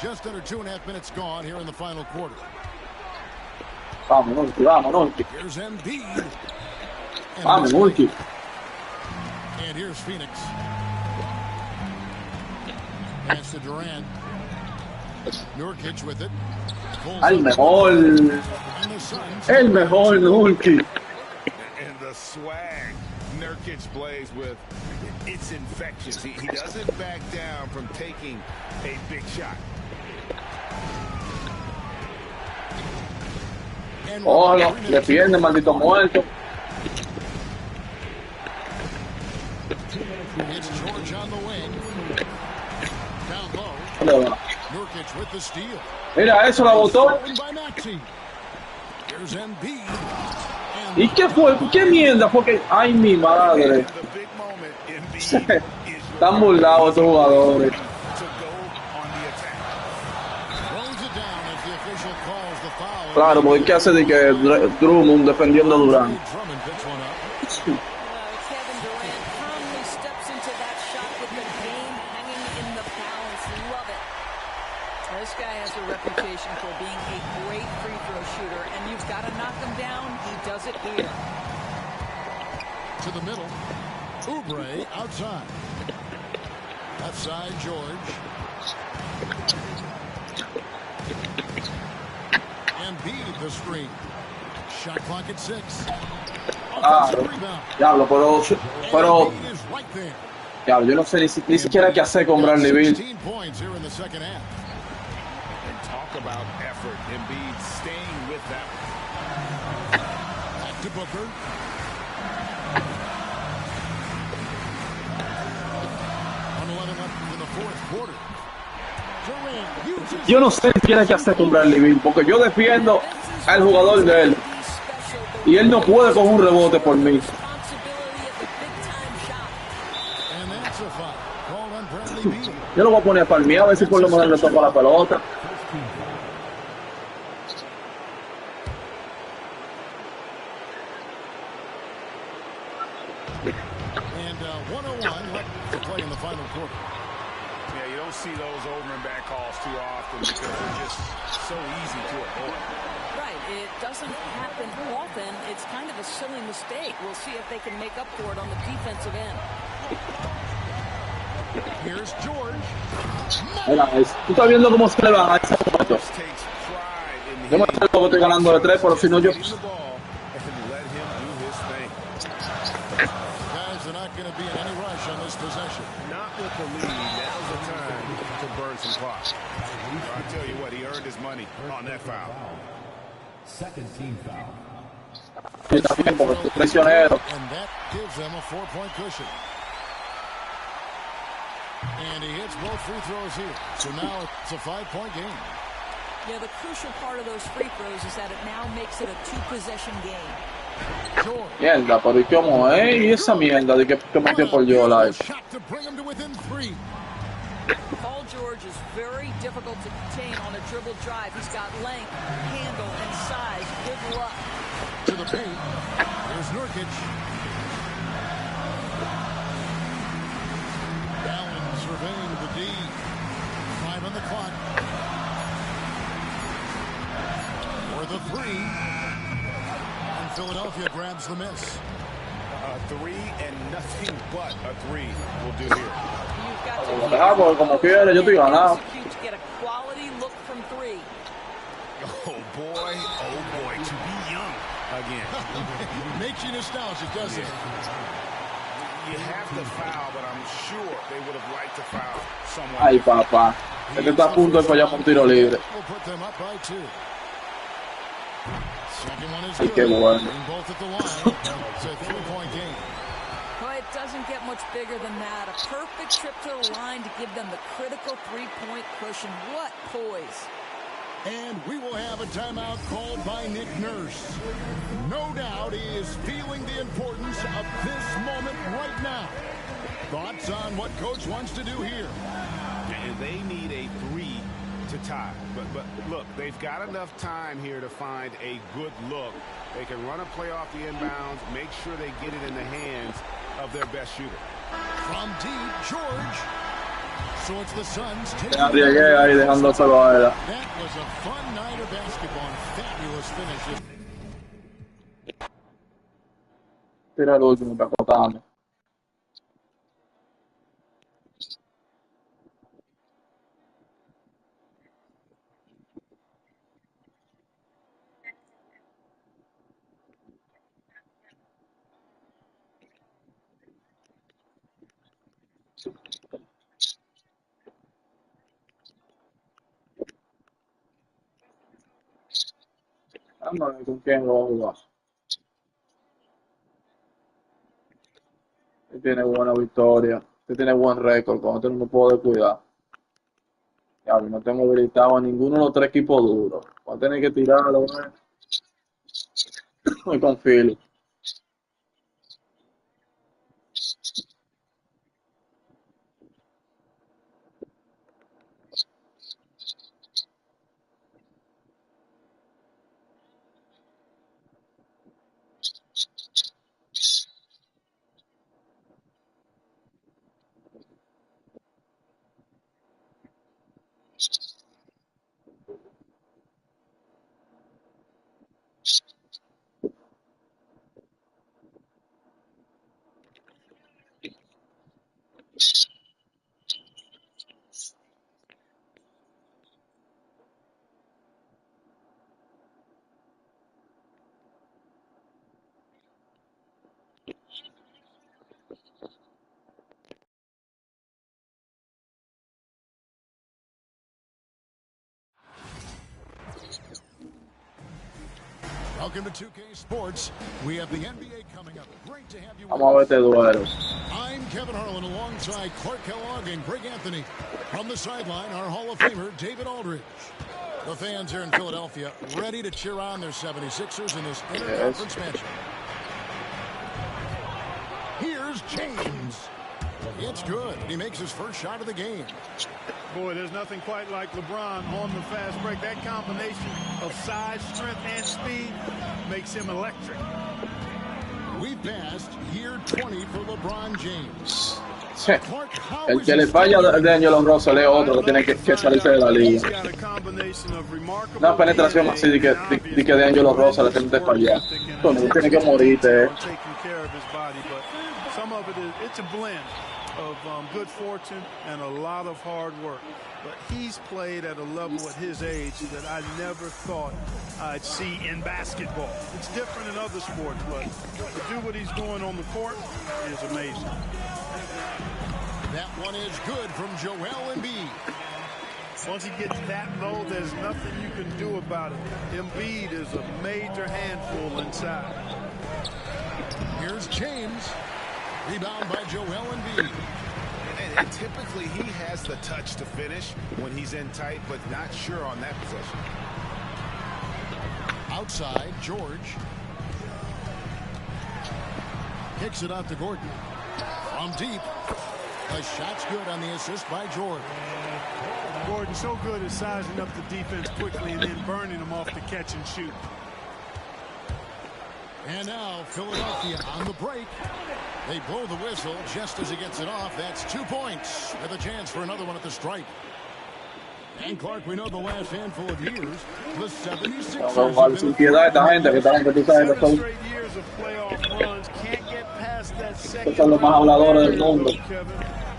Just under 2.5 minutes gone here in the final quarter. Vamos, Nurki, vamos, Nurki. Here's Embiid. Vamos, Nurki. And here's Phoenix. Pass to Durant. Nurkic with it. El mejor. El mejor, Nurki. And the swag Nurkic plays with, it's infectious. He doesn't back down from taking a big shot. Oh, no, defiende, maldito muerto. It's George on the wing. Down low. Nurkic with the steal. Mira, eso la botó. Here's Embiid. ¿Y qué fue? ¿Qué mierda? Porque, ay, mi madre. Están burlados estos jugadores. Claro, porque ¿qué hace de que Drummond defendiendo a Durant? This guy has a reputation for being a great free throw shooter, and you've got to knock him down. He does it here. To the middle. Oubre outside. Left side, George. Embiid the screen. Shot clock at 6. Diablo, pero diablo, yo no sé ni siquiera qué hacer con Bradley Beal. 16 points here in the second half. And talk about effort. Embiid staying with them. Back to Booker. Up in the fourth quarter. Yo no sé ni siquiera qué hacer con Bradley Beal, porque yo defiendo al jugador de él y él no puede coger un rebote por mí. Yo lo voy a poner a palmear a ver si por lo menos le toca la pelota. And 101 left to play in the final quarter. Yeah, you don't see those over and back calls too often because they're just so easy to avoid. Right, it doesn't happen often. It's kind of a silly mistake. We'll see if they can make up for it on the defensive end. Here's George. Mira, tú estás viendo cómo se le va a ese momento. Yo me acuerdo que estoy ganando de 3, pero si no yo... Guys are not going to be in any rush on this possession. Not with the lead. Now's the time to burn some clock. I'll tell you what, he earned his money on that foul. Second team foul. Y también porque estoy traicionero. And that gives them a 4-point cushion. And he hits both free throws here. So now it's a 5-point game. Yeah, the crucial part of those free throws is that it now makes it a 2-possession game. Mierda, pero ¿y cómo es? ¿Y esa mierda de que metió por yo live? Paul George is very difficult to contain on a dribble drive. He's got length, handle, and size. Good luck. To the paint. There's Nurkic. Allen surveying the D. 5 on the clock. For the 3. And Philadelphia grabs the miss. A 3 and nothing but a 3 will do here. Como quiera, yo estoy ganado. Get a quality look from 3. Oh boy, to be young again. Makes you nostalgic, doesn't it? You have to foul, but I'm sure they would have liked to foul someone. Ay, papá. Este está a punto de fallar un tiro libre. We'll put them up by 2. Second one is Ay, good. qué bueno. Both at the line. It's a 3-point game. Well, it doesn't get much bigger than that. A perfect trip to the line to give them the critical 3-point cushion. What poise. And we will have a timeout called by Nick Nurse. No doubt he is feeling the importance of this moment right now. Thoughts on what Coach wants to do here? And they need a 3 to tie. But look, they've got enough time here to find a good look. They can run a play off the inbounds, make sure they get it in the hands of their best shooter. From deep, George. So it's the Suns taking Ahí dejándoselo a él. That was a fun night of basketball and fabulous finishes. Tira el último para acotarme. Vamos a ver con quién lo va a jugar. Él tiene buena victoria. Él tiene buen récord. Con esto no me puedo descuidar. Ya, no tengo habilitado a ninguno de los 3 equipos duros. Voy a tener que tirarlo. Muy con Philly. Welcome to 2K Sports. We have the NBA coming up. Great to have you. Vamos a ver este duelo. I'm Kevin Harlan alongside Clark Kellogg and Greg Anthony. From the sideline, our Hall of Famer, David Aldridge. The fans here in Philadelphia ready to cheer on their 76ers in this interconference matchup. Here's James. It's good. He makes his first shot of the game. Boy, there's nothing quite like LeBron on the fast break. That combination of size, strength, and speed makes him electric. We passed year 20 for LeBron James. El que le falla a D'Angelo Russell es otro que tiene que salirse de la liga. Una penetración así de que D'Angelo Russell le tiene que fallar. Entonces, tiene que morirte. Some of it is, it's a blend of good fortune and a lot of hard work. But he's played at a level at his age that I never thought I'd see in basketball. It's different in other sports, but to do what he's doing on the court is amazing. That one is good from Joel Embiid. Once he gets that low, there's nothing you can do about it. Embiid is a major handful inside. Here's James. Rebound by Joel Embiid. And typically he has the touch to finish when he's in tight, but not sure on that possession. Outside, George. Kicks it out to Gordon. From deep. The shot's good on the assist by George. Gordon so good at sizing up the defense quickly and then burning them off the catch and shoot. And now Philadelphia on the break. They blow the whistle just as he gets it off. That's 2 points with a chance for another one at the stripe. And Clark, we know the last handful of years, the 76ers. Years of playoff runs can't get past that second. Son los más habladores del mundo.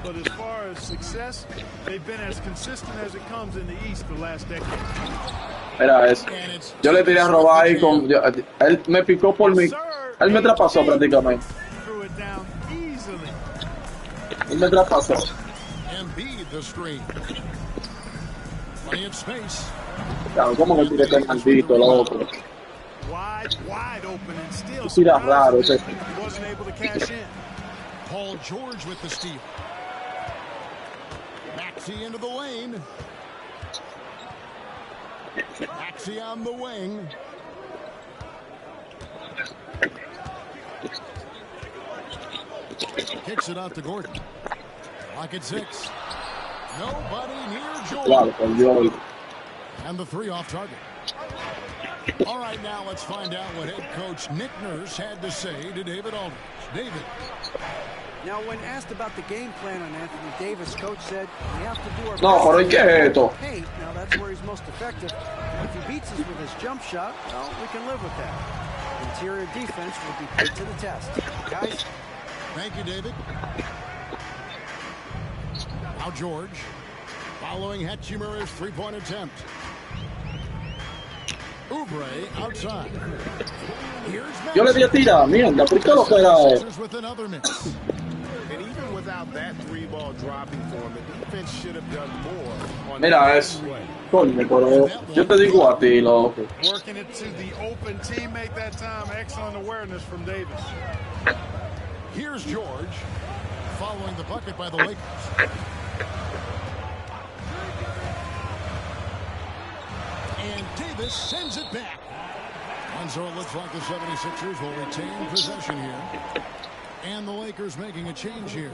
But as far as success, they've been as consistent as it comes in the East the last decade. Mira eso. Yo le tiré a robar ahí con... él me picó por mí. Él me traspasó prácticamente. Él me traspasó. Embiid the screen. Plenty of space. Claro, ¿cómo que tiré tan maldito, loco? Wide open and still. Tira raro ese. Wasn't able to cash in. Paul George with the steal. Maxey into the lane. Maxey on the wing. Kicks it out to Gordon. Lock at 6. Nobody near Jordan. And the 3 off target. All right, now let's find out what head coach Nick Nurse had to say to David Aldridge. David. Now, when asked about the game plan on Anthony Davis, coach said, we have to do our No, pero ¿qué es esto? paint. Now, that's where he's most effective. If he beats us with his jump shot, well, we can live with that. Interior defense will be put to the test. Guys. Thank you, David. Now George, following Hachimura's three-point attempt. Oubre outside. Yo le di a tirar, mierda, ¿por qué lo juega él? With another miss. And even without that 3-ball dropping for him, the defense should have done more. Mira eso. Coño, pero yo te digo a ti, loco. Working it to the open teammate that time. Excellent awareness from Davis. Here's George, following the bucket by the Lakers. And Davis sends it back. And so it looks like the 76ers will retain possession here. And the Lakers making a change here.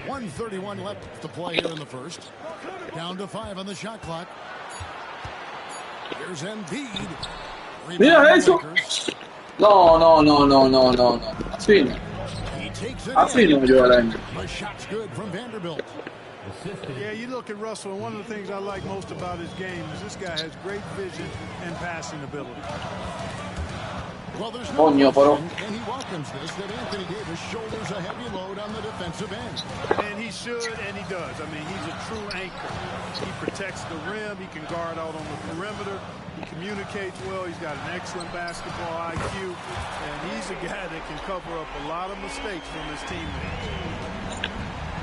1:31 left to play here in the first. Down to 5 on the shot clock. Here's Embiid. Mira eso. No. Así no. Así no, Joel. The shot's good from Vanderbilt. Yeah, you look at Russell, and one of the things I like most about his game is this guy has great vision and passing ability. Well, there's no Coño, pero... and he welcomes this, that Anthony Davis shoulders a heavy load on the defensive end. And he should, and he does. I mean, he's a true anchor. He protects the rim. He can guard out on the perimeter. He communicates well. He's got an excellent basketball IQ. And he's a guy that can cover up a lot of mistakes from his teammates.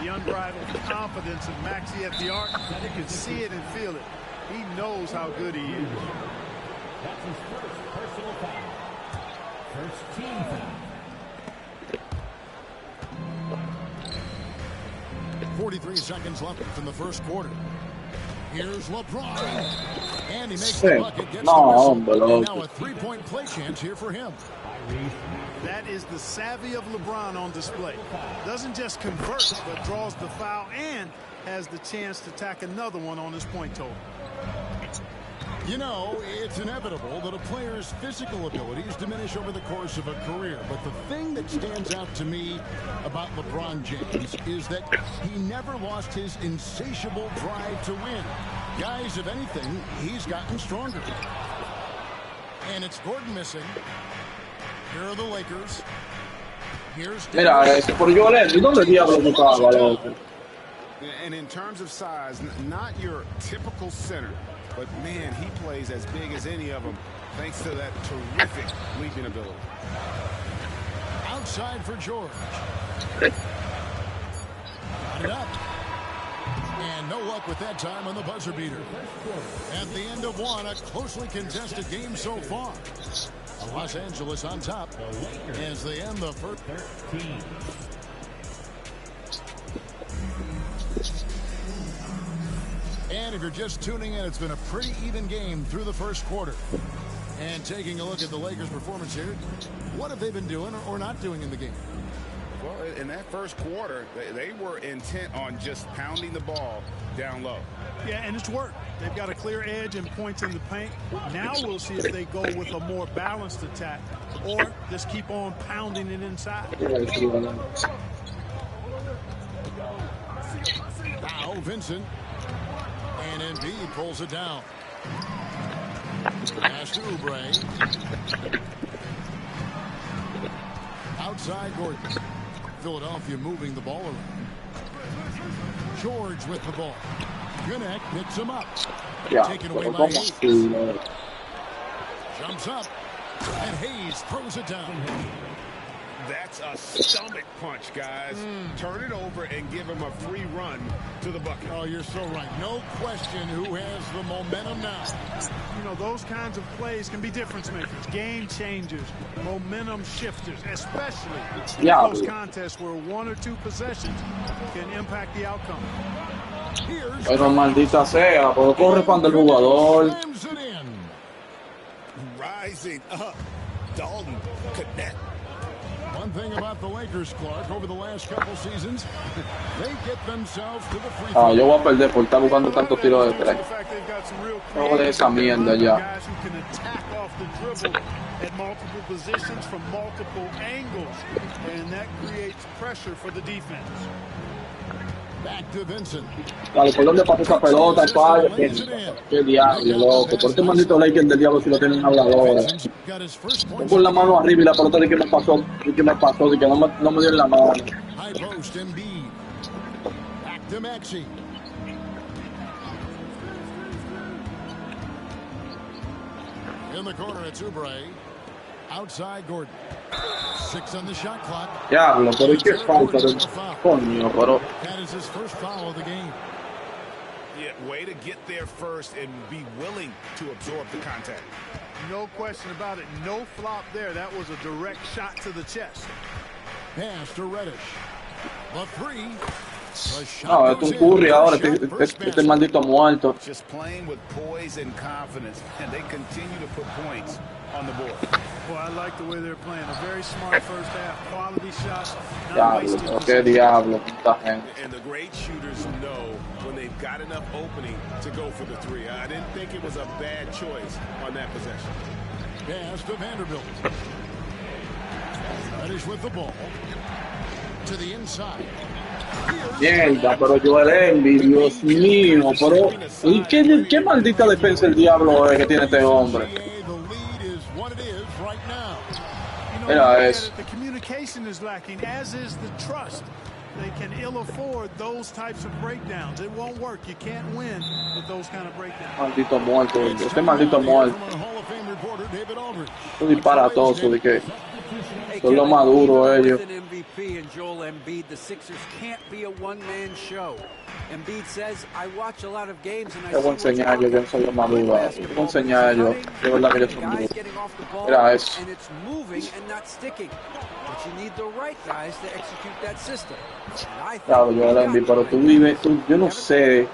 The unbridled confidence of Maxey at the arc, you can see it and feel it. He knows how good he is. That's his first personal foul. First team foul. 43 seconds left in the first quarter. Here's LeBron. And he makes the bucket, gets the whistle. And now a three-point play chance here for him. That is the savvy of LeBron on display. Doesn't just convert, but draws the foul and has the chance to tack another one on his point total. You know, it's inevitable that a player's physical abilities diminish over the course of a career. But the thing that stands out to me about LeBron James is that he never lost his insatiable drive to win. Guys, if anything, he's gotten stronger. And it's Gordon missing. Here are the Lakers. Here's Mira, por Joel, ¿y dónde diablos estaba, loco? And in terms of size, not your typical center, but man, he plays as big as any of them thanks to that terrific leaping ability. Outside for George. Got it up. And no luck with that time on the buzzer beater. At the end of one, a closely contested game so far. Los Angeles on top as they end the first. 13. And if you're just tuning in, it's been a pretty even game through the first quarter. And taking a look at the Lakers' performance here, what have they been doing or not doing in the game? Well, in that first quarter, they were intent on just pounding the ball down low. Yeah, and it's worked. They've got a clear edge and points in the paint. Now we'll see if they go with a more balanced attack or just keep on pounding it inside. Now Vincent. And Embiid pulls it down. Pass to Oubre. Outside Gordon. Philadelphia moving the ball around. George with the ball. Gwinnett picks him up. Taken away by Hayes. Jumps up. And Hayes throws it down. That's a stomach punch, guys. Turn it over and give him a free run to the bucket. Oh, you're so right. No question who has the momentum now. You know, those kinds of plays can be difference makers, game changers, momentum shifters, especially in close contests where one or two possessions can impact the outcome. Pero maldita sea, pero corre cuando el jugador. Rising up, Dalton connect. One thing about the Lakers, Clark, over the last couple seasons, they get themselves to the free throw. Yo voy a perder por estar buscando tantos tiros de tres. No de esa mierda ya. At multiple positions from multiple angles, and that creates pressure for the defense. Back to Vincent. Vale, ¿por dónde pasa esa pelota? Qué diablo, loco. Por este maldito Lakers del diablo si lo tienen habladora. Con la mano arriba y la pelota de que me pasó, de que no me dio en la mano. High post, Embiid. Back to Maxey. In the corner, it's Oubre. Outside, Gordon. 6 on the shot clock. Diablo, pero qué falta de coño, pero. That is his first foul of the game. Yeah, way to get there first and be willing to absorb the contact. No question about it. No flop there. That was a direct shot to the chest. Pass to Reddish. The three. No, es un Curry ahora, este maldito muerto. Just playing with poise and confidence, and they continue to put points on the board. Well, I like the way they're playing. A very smart first half, quality shots. Diablo, qué diablo, puta gente. And the great shooters know when they've got enough opening to go for the three. I didn't think it was a bad choice on that possession. Pass to Vanderbilt. Reddish with the ball. To the inside. Mierda, pero Joel Embiid, Dios mío, pero ¿y qué maldita defensa el diablo es que tiene este hombre? Mira eso. The communication is lacking, as is the trust. They can ill afford those types of breakdowns. It won't work. You can't win with those kind of breakdowns. Maldito muerto, este maldito muerto. Tú disparatoso de que son los maduros ellos. MVP and Joel Embiid, the Sixers can't be a one-man show. Embiid says, I watch a lot of games and I Te voy a enseñar yo que soy los maduros. Te voy a enseñar yo de verdad que yo soy maduro. Mira eso. And it's moving and not sticking. But you need the right guys to execute that system. Claro, Joel Embiid, pero tú vives, yo no sé.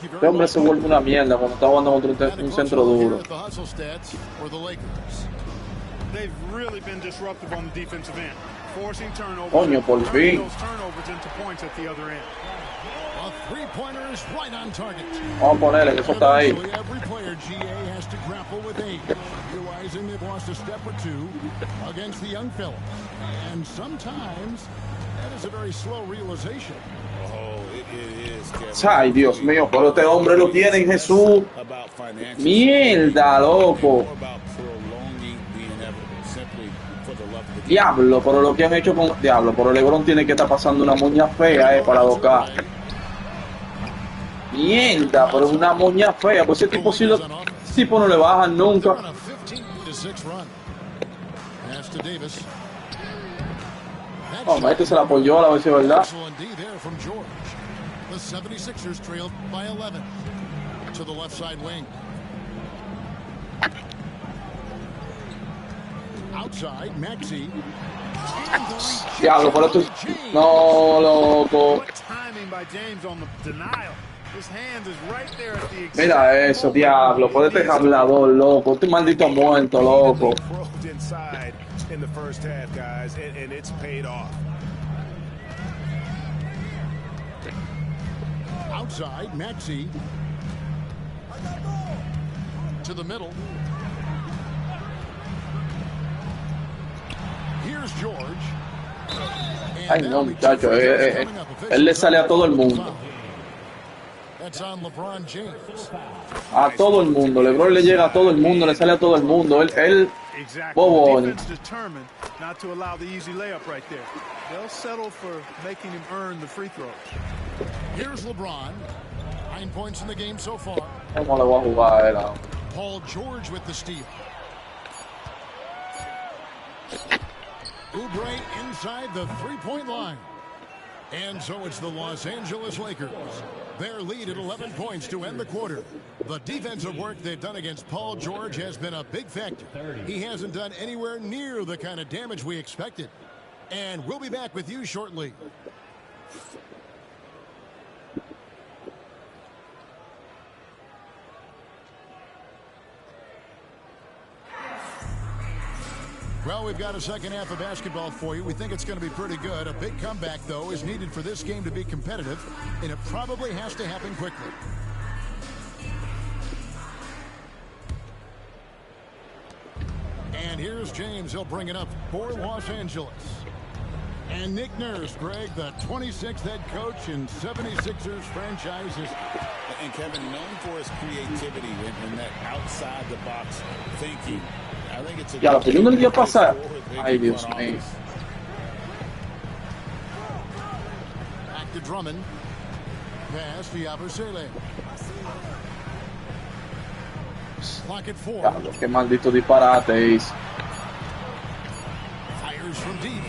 Este hombre se vuelve una mierda cuando está jugando contra un centro duro. They've really been disruptive on the defensive end, forcing turnovers. Coño, por fin. Those turnovers into points at the other end. A three-pointer is right on target. Vamos a ponerle que eso está ahí. Every player GA has to grapple with age, realizing they've lost a step or two against the young fella. And sometimes that is a very slow realization. Oh, it is, Kevin. Ay, Dios mío, pero este hombre lo tiene en Jesús. Mierda, loco. Diablo, pero lo que han hecho con Diablo, pero LeBron tiene que estar pasando una moña fea, para tocar. Mierda, pero una moña fea, pues ese tipo no le bajan nunca. Vamos, este se la apoyó a ver si es verdad. The 76ers trailed by 11 to the left side wing. Outside, Maxey. Diablo, por esto. No, loco. Mira eso, diablo. Por este hablador, loco. Este maldito muerto, loco. Outside, Maxey. To the middle. Here's George. Ay, no, muchacho. Él le sale a todo el mundo. That's on LeBron James. A todo el mundo. LeBron le llega a todo el mundo, le sale a todo el mundo. Él bobón. Not to allow the easy layup right there. They'll settle for making him earn the free throws. Here's LeBron. 9 points in the game so far. ¿Cómo le voy a jugar a él? Paul George with the steal. Oubre inside the three-point line. And so it's the Los Angeles Lakers. Their lead at 11 points to end the quarter. The defensive work they've done against Paul George has been a big factor. He hasn't done anywhere near the kind of damage we expected. And we'll be back with you shortly. Well, we've got a second half of basketball for you. We think it's going to be pretty good. A big comeback, though, is needed for this game to be competitive, and it probably has to happen quickly. And here's James. He'll bring it up for Los Angeles. And Nick Nurse, Greg, the 26th head coach in 76ers franchises. And Kevin, known for his creativity and that outside-the-box thinking. I think it's a Ya, lo que yo no le iba a pasar. Ay, Dios mío. Back to Drummond. Pass to Yabusele. Clock at 4. Ya, qué maldito disparate es. Fires from deep.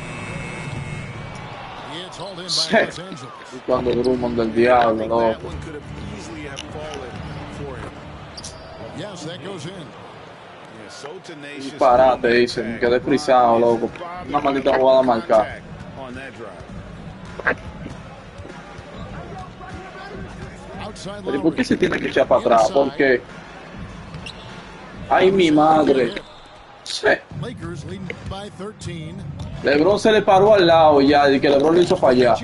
It's hauled in by Los Angeles. Y cuando Drummond del diablo, loco. Yes, that goes in. Disparate, dicen. Quedé frisado, loco. Una maldita jugada marcada. Pero ¿por qué se tiene que echar para atrás? Porque... ¡Ay, mi madre! Sí. LeBron se le paró al lado ya, y que LeBron lo hizo para allá.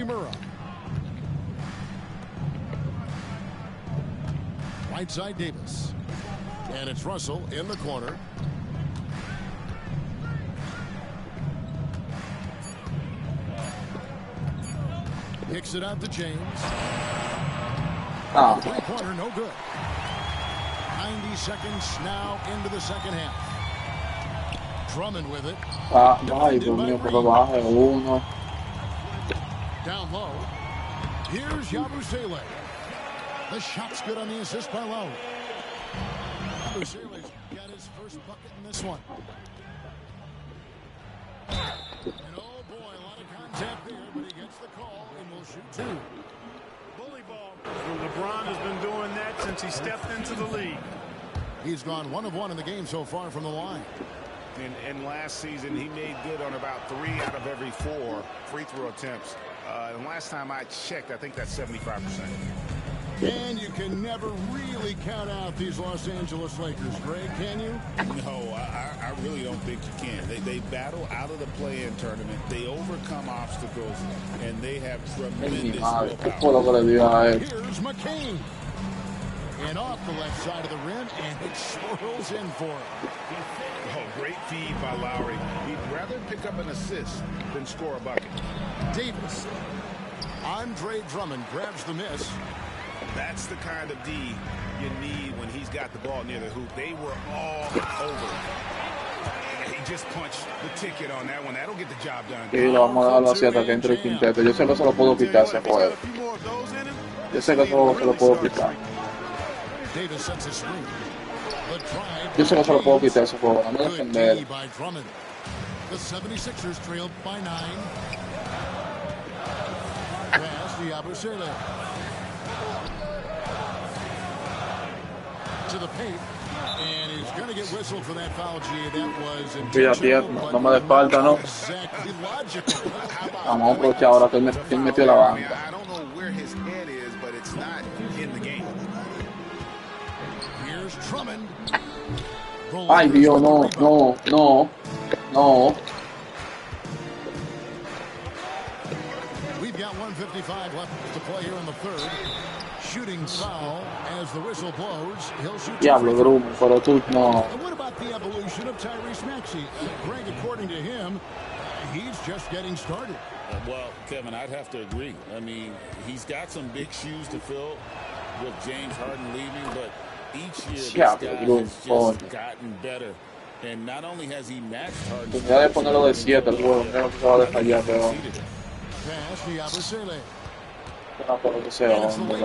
Right side Davis. And it's Russell in the corner. Kicks it out to James. Three-pointer, no good. 90 seconds now into the second half. Drummond with it. Ay, Dios mío, pero baje uno. Down low. Here's Yabusele. The shot's good on the assist by Lowe. Yabusele's got his first bucket in this one. And oh boy, a lot of contact there, but he gets the call and will shoot two. Bully ball. LeBron has been doing that since he stepped into the league. He's gone 1 of 1 in the game so far from the line. And last season, he made good on about 3 out of every 4 free throw attempts. And last time I checked, I think that's 75%. And you can never really count out these Los Angeles Lakers, Greg, can you? No, I really don't think you can. They battle out of the play-in tournament. They overcome obstacles, and they have tremendous willpower. Here's McCain. And off the left side of the rim, and it swirls in for him. Oh, great feed by Lowry. He'd rather pick up an assist than score a bucket. Davis. Andre Drummond grabs the miss. That's the kind of D you need when he's got the ball near the hoop. They were all over. He just punched the ticket on that one. That'll get the job done. Y lo vamos a dejarlo así hasta que entre el quinteto. Yo sé que se lo puedo quitar ese juego. Yo sé que eso se lo puedo quitar. Yo sé que se lo puedo quitar ese juego. No me defender. The 76ers trailed by 9. Pass to Yabusele. To the paint, and he's going to get whistled for that foul. G. That was intentional, no me des falta, ¿no? Exactly logical. Vamos a aprovechar ahora que él metió la banca. I don't know where his head is, but it's not in the game. Here's Drummond. Ay, Dios, no. We've got 1:55 left to play here in the third. Shooting foul as the whistle blows. He'll shoot. Diablo, Drummond, pero tú no. And what about the evolution of Tyrese Maxey? Greg, according to him, he's just getting started. Well, Kevin, I'd have to agree. I mean, he's got some big shoes to fill with James Harden leaving, but each year this guy has just gotten better. And not only has he matched Harden, ya de ponerlo de 7 el juego, no se va a dejar ya, pero pass to Yabusele. no creo que sea hombre.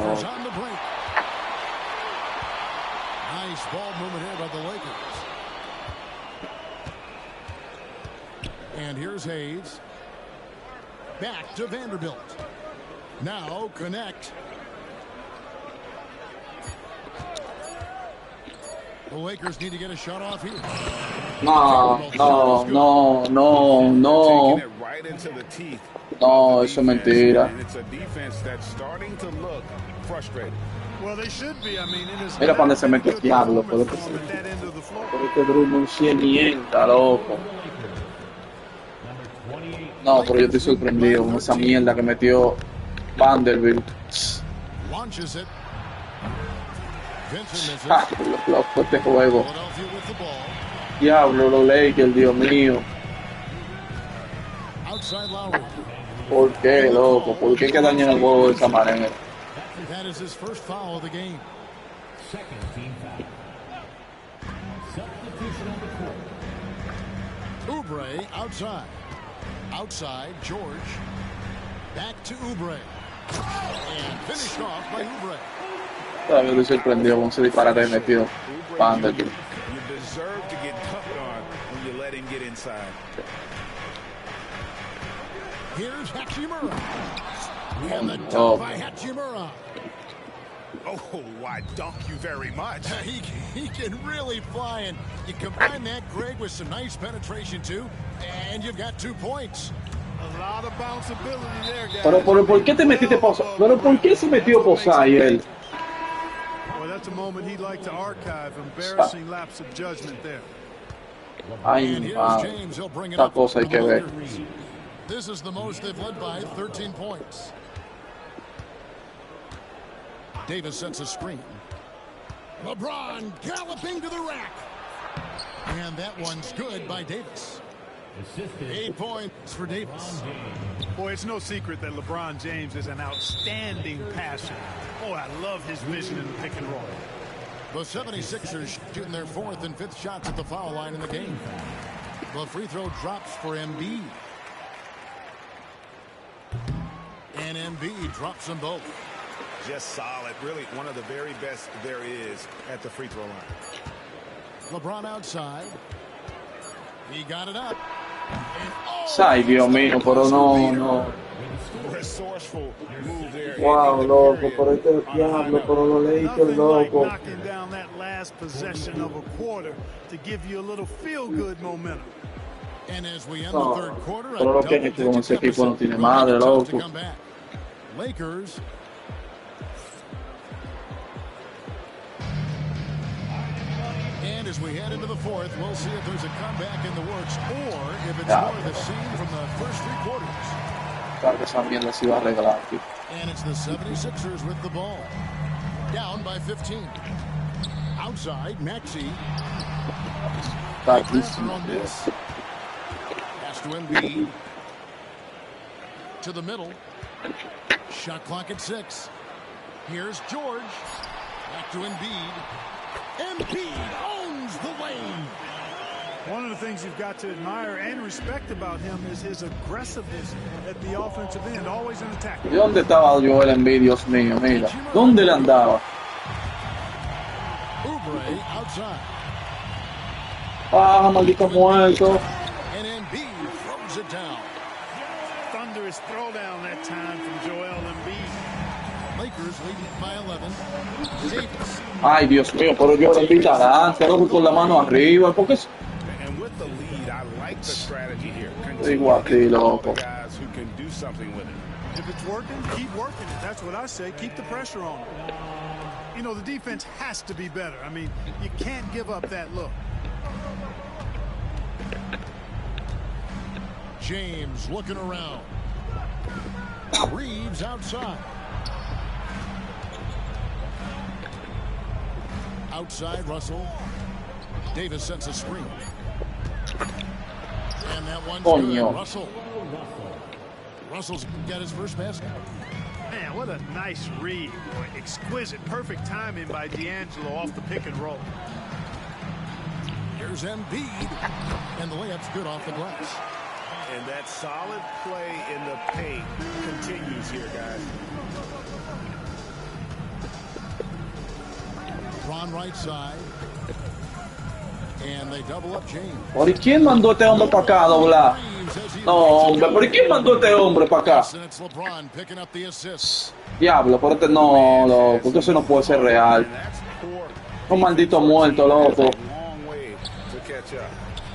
Nice ball movement here by the Lakers. And here's Hayes. Back to Vanderbilt. Now connect. The Lakers need to get a shot off here. No. Taking it right into the teeth. No, eso es mentira. And it's a defense that's starting to look frustrated. Well, they should be. I mean, it is. Mira cuando se mete el diablo, pero que Drummond se nienta, loco. No, pero yo estoy sorprendido con esa mierda que metió Vanderbilt. Launches it. Vincent misses. Ah, lo fue este juego. Philadelphia with the ball. Diablo, los Lakers, Dios mío. Outside Lowry. ¿Por qué, loco? ¿Por qué que dañan el juego de esa manera? That is his first foul of the game. Second team foul. Substitution on the court. Oubre outside. Outside, George. Back to Oubre. And finished off by Oubre. Todavía estoy sorprendido con ese disparate que metió Vanderbilt. You deserve to get dunked on when you let him get inside. Here's Hachimura. And the dunk by Hachimura. Oh, why, dunk you very much. He can really fly, and you combine that, Greg, with some nice penetration, too, and you've got 2 points. A lot of bounceability there, guys. Pero ¿por qué te metiste pausa? Pero ¿por qué se metió Posay él? Well, that's a moment he'd like to archive. Embarrassing lapse of judgment there. Ay, And here's madre. James. He'll bring it Esta up. cosa hay que ver. This is the most they've led by, 13 points. Davis sets a screen. LeBron galloping to the rack. And that one's good by Davis. 8 points for Davis. Boy, it's no secret that LeBron James is an outstanding passer. Oh, I love his vision in the pick and roll. The 76ers shooting their 4th and 5th shots at the foul line in the game. The free throw drops for Embiid. And Embiid drops them both. Just solid. Really one of the very best there is at the free throw line. LeBron outside. He got it up. Ay, Dios mío, pero no. Resourceful move there. Wow, loco, pero este diablo, pero los Lakers, loco. Knocking down that last possession of a quarter to give you a little feel-good momentum. And as we end No, the third quarter, pero lo que es que con ese equipo no tiene madre, loco. Lakers. And as we head into the fourth, we'll see if there's a comeback in the works or if it's more of the same from the first 3 quarters. Claro que esa mierda se iba a arreglar aquí. And it's the 76ers with the ball. Down by 15. Outside, Maxey. Taquísimo. On this. Pass to Embiid. To the middle. Shot clock at 6. Here's George. Back to Embiid. Embiid owns the lane. One of the things you've got to admire and respect about him is his aggressiveness at the offensive end, always in attack. ¿De dónde estaba Joel Embiid, Dios mío? Mira, ¿dónde le andaba? Oubre outside. Ah, maldito muerto. And Embiid throws it down. Thunderous throwdown that time from Joel Embiid. Lakers leading by 11. Davis. Ay, Dios mío, pero Joel Embiid lanza, loco, con la mano arriba. ¿Por qué? And with the lead, I like the strategy here. Igual a ti, loco. Guys who can do something with it. If it's working, keep working it. That's what I say. Keep the pressure on. You know, the defense has to be better. I mean, you can't give up that look. James looking around. Reeves outside. Outside, Russell. Davis sets a screen. And that one's good. Russell. Russell's got his first basket. Man, what a nice read. Boy, exquisite, perfect timing by D'Angelo off the pick and roll. Here's Embiid. And the layup's good off the glass. And that solid play in the paint continues here, guys. Ron right side. And they double up James. ¿Por quién mandó este hombre para acá a doblar? No, hombre, ¿por quién mandó este hombre para acá? And it's LeBron picking up the assists. Diablo, por este no, loco, porque eso no puede ser real. Un maldito muerto, loco.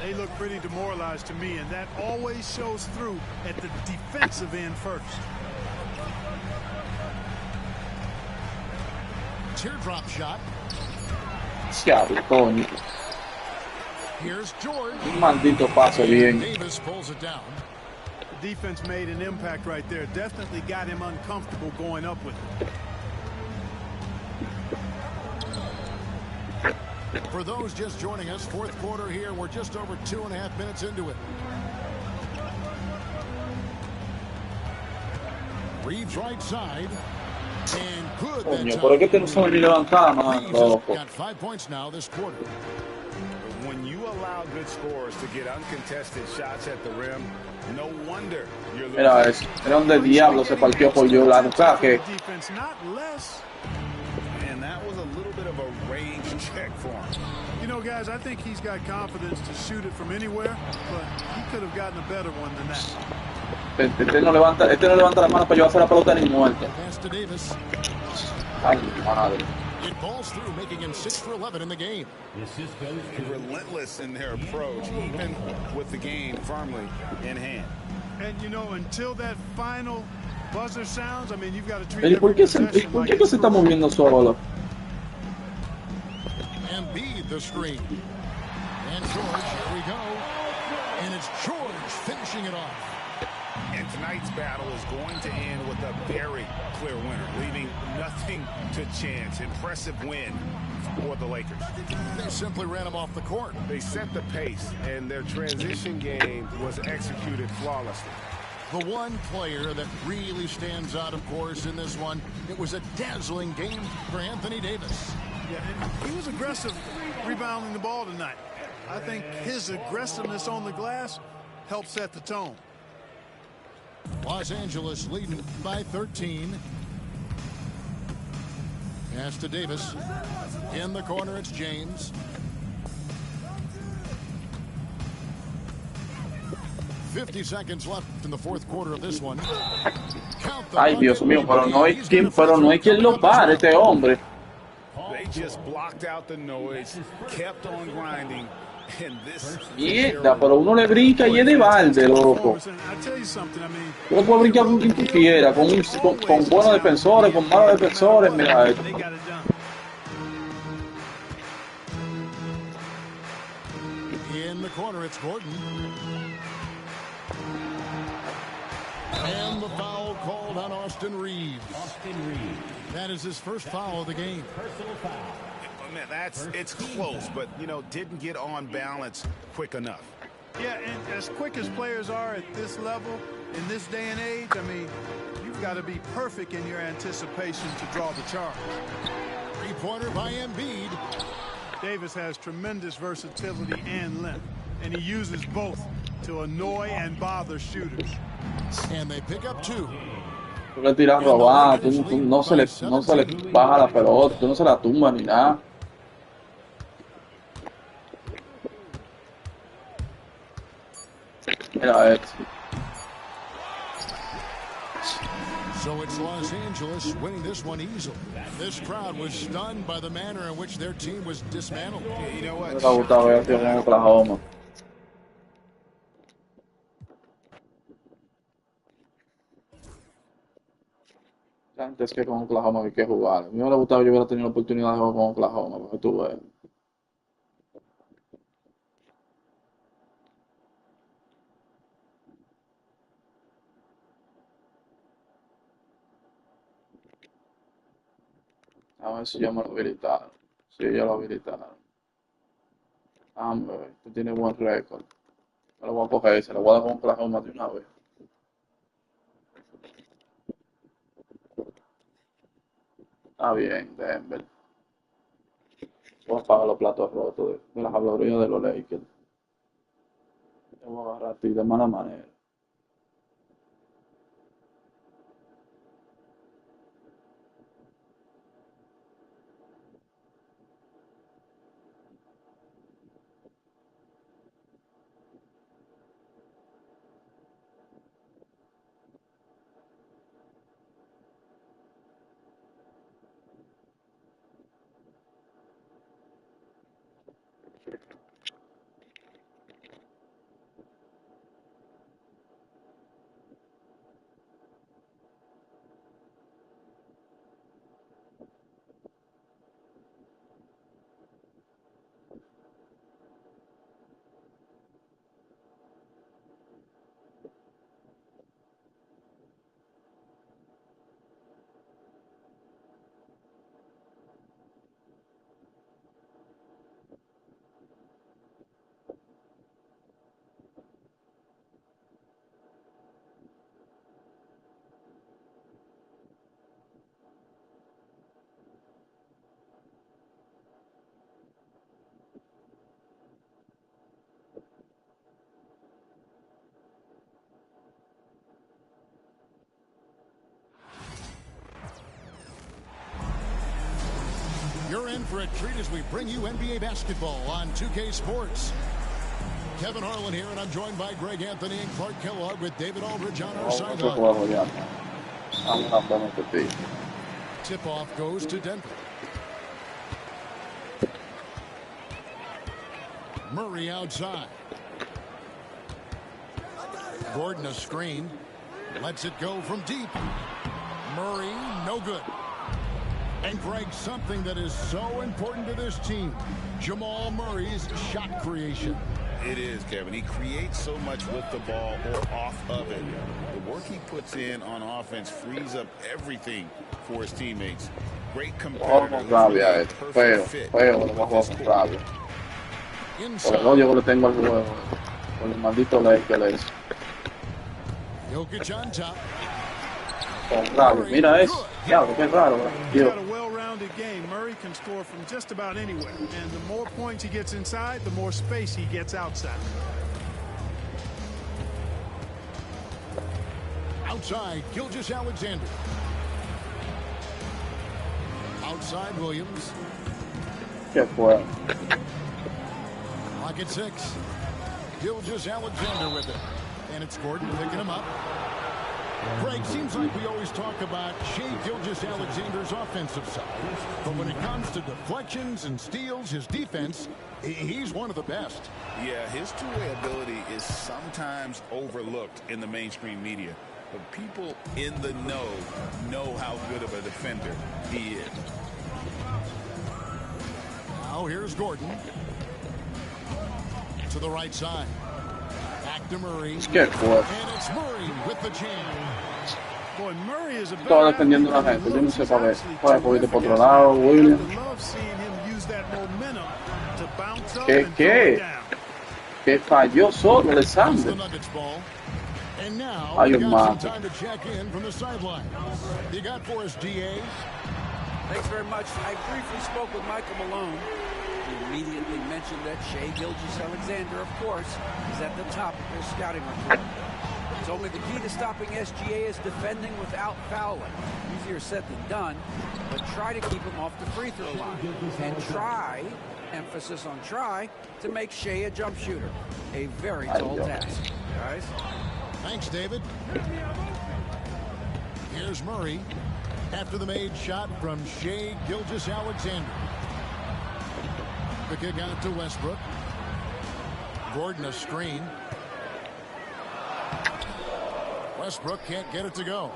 They look pretty demoralized to me, and that always shows through at the defensive end first. Teardrop shot. Diablo, coño. Here's George. Un maldito pase bien. Davis pulls it down. defense made an impact right there. Definitely got him uncomfortable going up with it. For those just joining us, fourth quarter here. We're just over 2.5 minutes into it. Reeves right side. And good that Coño, pero es que este no sabe ni levantar, man, loco. got 5 points now this quarter. When you allow good scorers to get uncontested shots at the rim, no wonder you're losing. Mira, era donde el diablo se partió por Jordan. O sea que Defense, not less. And that was a little bit of a range check for him. You know, guys, I think he's got confidence to shoot it from anywhere, but he could have gotten a better one than that. Este no levanta la mano para llevarse la pelota ni muerto. Pass to Davis. Ay, madre. It balls through, making him 6 for 11 in the game. Relentless in their approach, even with the game firmly in hand. And, you know, until that final buzzer sounds, I mean, you've got to treat ¿Y por qué every possession por like qué se está moviendo solo? Embiid the screen. And George, here we go. And it's George finishing it off. And tonight's battle is going to end with a very clear winner, leaving nothing to chance. Impressive win for the Lakers. They simply ran him off the court. They set the pace, and their transition game was executed flawlessly. The one player that really stands out, of course, in this one, it was a dazzling game for Anthony Davis. Yeah, and he was aggressive rebounding the ball tonight. I think his aggressiveness on the glass helped set the tone. Los Angeles leading by 13. Pass to Davis. In the corner, it's James. 50 seconds left in the fourth quarter of this one. Ay, Dios mío, pero no hay quien lo pare, este hombre. They just blocked out the noise, kept on grinding, and this. Mierda, pero uno le brinca y es de balde, loco. Tú le puedes brincar con quien tú quieras, con buenos defensores, con malos defensores, mira esto. In the corner, it's Gordon. And the foul called on Austin Reeves. That is his first foul of the game. Personal foul. Man, it's close, but, you know, didn't get on balance quick enough. Yeah, and as quick as players are at this level, in this day and age, I mean, you've got to be perfect in your anticipation to draw the charge. Three-pointer by Embiid. Davis has tremendous versatility and length, and he uses both to annoy and bother shooters. And they pick up 2. Tú le tiras robado, tú no se le baja la pelota, tú no se la tumba ni nada. Mira esto. So it's Los Angeles winning this one easily. This crowd was stunned by the manner in which their team was dismantled. You know what? Me ha gustado ver este en Oklahoma. Antes que con Oklahoma hay que jugar. A mí me hubiera gustado que yo hubiera tenido la oportunidad de jugar con Oklahoma, porque tú ves. A ver si ya me lo habilitaron. Sí, ya lo habilitaron. Hombre, tú tienes buen récord. Me lo voy a coger, se lo voy a dar con Oklahoma de una vez. Está bien, Denver. Voy a pagar los platos rotos de las habladurías de los Lakers. Te voy a agarrar a ti de mala manera. in for a treat as we bring you NBA basketball on 2K Sports. Kevin Harlan here, and I'm joined by Greg Anthony and Clark Kellogg with David Aldridge on our sideline. Tip-off goes to Denver. Murray outside. Gordon a screen. Lets it go from deep. Murray, no good. And Greg, something that is so important to this team, Jamal Murray's shot creation. It is, Kevin. He creates so much with the ball or off of it. The work he puts in on offense frees up everything for his teammates. Great competitor. El odio que le tengo al juego. Con el maldito Lakers. Jokic on top. Mira eso. Diablo, qué raro. He's got a well-rounded game. Murray can score from just about anywhere. And the more points he gets inside, the more space he gets outside. Outside, Gilgeous-Alexander. Outside, Williams. Qué fue. Pocket 6. Gilgeous-Alexander with it. And it's Gordon picking him up. Greg, seems like we always talk about Shai Gilgeous-Alexander's offensive side. But when it comes to deflections and steals, his defense, he's one of the best. Yeah, his two-way ability is sometimes overlooked in the mainstream media. But people in the know how good of a defender he is. Now here's Gordon. To the right side. Back to Murray. Es que fue. And it's Murray with the jam. Boy, Murray is a Estaba defendiendo a la gente. Yo no sé para ver. Para poder ir por otro lado, William. Que falló solo Alexander. And now Hay we un got some mate. time to check in from the sideline. You got for us, DA? Thanks very much. I briefly spoke with Michael Malone. He immediately mentioned that Shai Gilgeous-Alexander, of course, is at the top of their scouting report. He told me the key to stopping SGA is defending without fouling. Easier said than done, but try to keep him off the free throw line. And try, emphasis on try, to make Shai a jump shooter. A very tall task, guys. Thanks, David. Here's Murray after the made shot from Shai Gilgeous-Alexander. The kick out to Westbrook. Gordon a screen. Westbrook can't get it to go.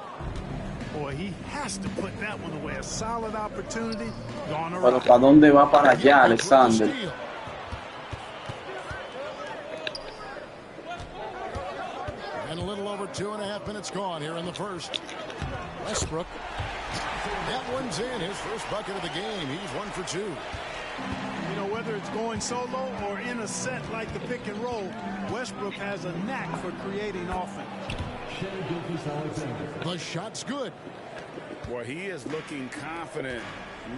Boy, he has to put that one away. A solid opportunity gone Pero around. ¿para dónde va para allá, Alexander? And a little over 2.5 minutes gone here in the first. Westbrook. That one's in. His first bucket of the game. He's 1 for 2. You know, whether it's going solo or in a set like the pick and roll, Westbrook has a knack for creating offense. The shot's good. Boy, he is looking confident.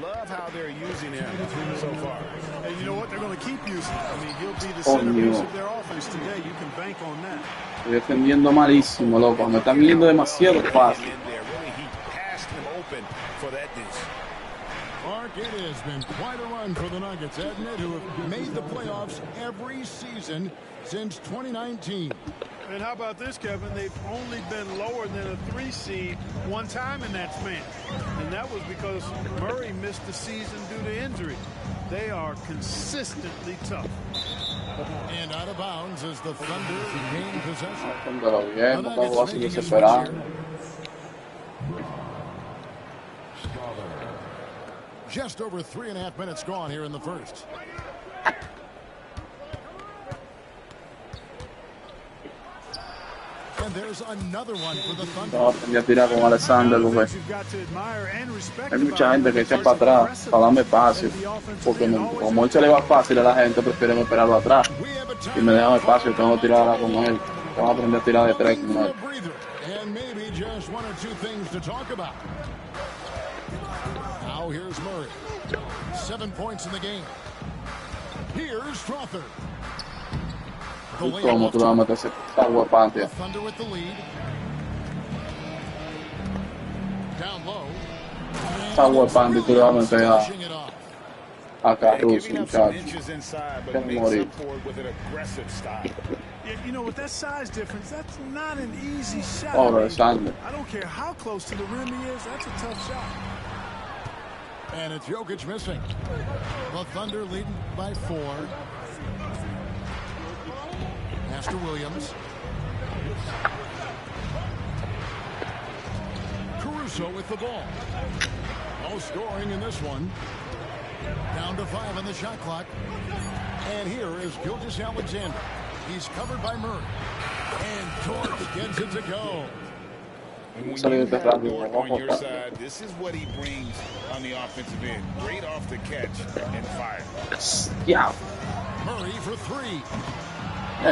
Love how they're using him so far. And you know what? They're going to keep using him. I mean, he'll be the centerpiece of their offense today. You can bank on that. Estoy defendiendo malísimo, loco. Me están yendo demasiado fácil. Really, he passed him open for that deuce. Mark, it has been quite a run for the Nuggets, hasn't it, who have made the playoffs every season since 2019. And how about this, Kevin? They've only been lower than a 3 seed one time in that span. And that was because Murray missed the season due to injury. They are consistently tough. And out of bounds as the Thunder gain possession. Póngalo bien, póngalo así desesperado. Just over 3.5 minutes gone here in the first. And there's another one for the Thunder. No, tendría que tirar con Alexander, porque hay mucha gente que echa para atrás para darme espacio. Porque como él se le va fácil a la gente, prefieren esperarlo atrás. Y me dejan espacio, tengo que tirarla con él. Tengo que aprender a tirar de 3 con él. And maybe just 1 or 2 things to talk about. Now here's Murray. 7 points in the game. Here's Strawther. ¿Y cómo tú le vas a meter ese agua pantia? Thunder with the lead. Down low. Esa agua pantia tú le vas a meter a Acá, giving Russo, up some muchacho. inches inside, but Quero makes morir. up for it with an aggressive style. Yeah, you know, with that size difference, that's not an easy shot. Oh, Alexander. I don't care how close to the rim he is, that's a tough shot. And it's Jokic missing. The Thunder leading by 4. Master Williams. Caruso with the ball. No scoring in this one. Down to 5 on the shot clock. And here is Gilgeous-Alexander. He's covered by Murray. And Torch gets it to go. And when you have Dort on your side, this is what he brings on the offensive end. Great off the catch and fire. Yeah. Murray for 3.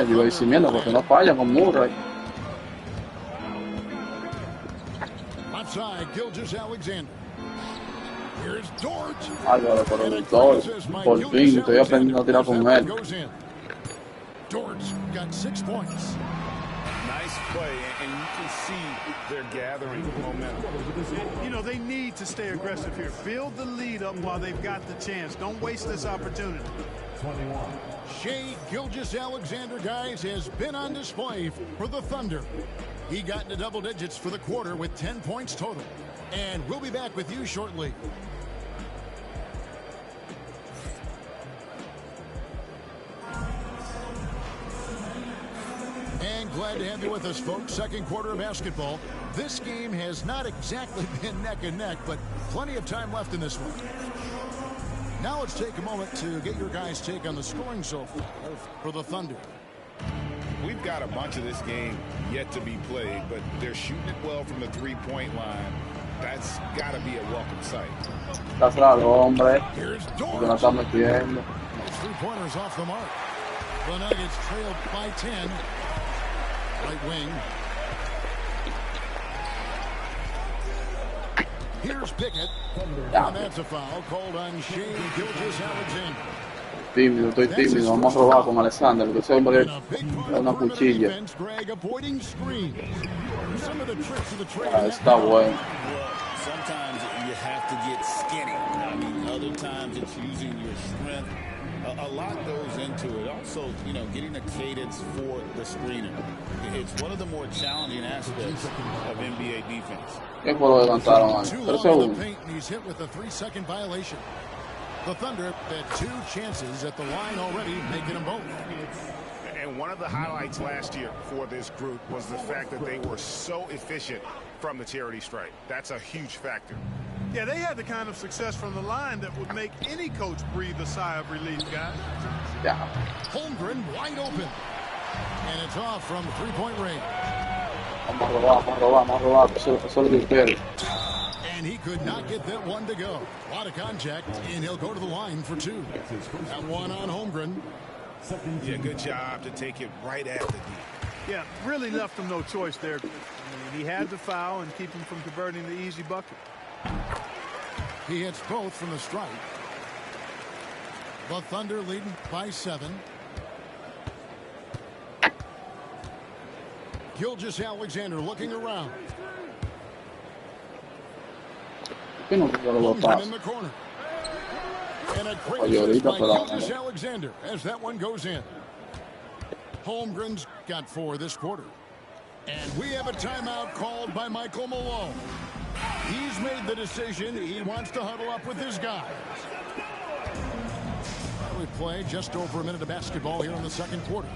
Divertimento porque no falla con Murray. Left side, Gilgeous-Alexander. Here's Dort. Álvaro, productor. Por fin, estoy aprendiendo a tirar con él. Dort's got 6 points. Nice play, and you can see they're gathering momentum. You know, they need to stay aggressive here. Build the lead up while they've got the chance. Don't waste this opportunity. 21. Shai Gilgeous-Alexander, guys, has been on display for the Thunder. He got into double digits for the quarter with 10 points total. And we'll be back with you shortly. And glad to have you with us, folks. Second quarter of basketball. This game has not exactly been neck and neck, but plenty of time left in this one. Now let's take a moment to get your guys' take on the scoring so far for the Thunder. We've got a bunch of this game yet to be played, but they're shooting it well from the three-point line. That's got to be a welcome sight. Estás raro, hombre. Porque no estamos metiendo. It's 3-pointers off the mark. The Nuggets trailed by 10. Right wing. Here's Pickett. And that's a foul called on Shai Gilgeous-Alexander. Tímido, estoy tímido. Vamos a robar con Alexander, porque ese hombre es una cuchilla. Está bueno. Sometimes you have to get skinny. I mean, other times it's using your strength. A lot goes into it. Also, you know, getting a cadence for the screener. It's one of the more challenging aspects of NBA defense. ¿Qué fue lo que levantaron ahí? 3 segundos. He's hit with a 3-second violation. The Thunder had 2 chances at the line already, making them both. And one of the highlights last year for this group was the fact that they were so efficient from the charity stripe. That's a huge factor. Yeah, they had the kind of success from the line that would make any coach breathe a sigh of relief, guys. Yeah. Holmgren wide open. And it's off from 3-point range. Vamos a robar. Eso es lo que quiere. And he could not get that one to go. A lot of contact, and he'll go to the line for 2. That one on Holmgren. Yeah, good job to take it right at the D. Yeah, really left him no choice there. I mean, he had to foul and keep him from converting the easy bucket. He hits both from the stripe. The Thunder leading by 7. Gilgeous-Alexander looking around. ¿Qué no quiero los Holmgren in pasos? the corner. And a great Oye, assist ahorita by para Gilgeous-Alexander as that one goes in. Holmgren's got 4 this quarter. And we have a timeout called by Michael Malone. He's made the decision. He wants to huddle up with his guys. We play just over a minute of basketball here in the second quarter.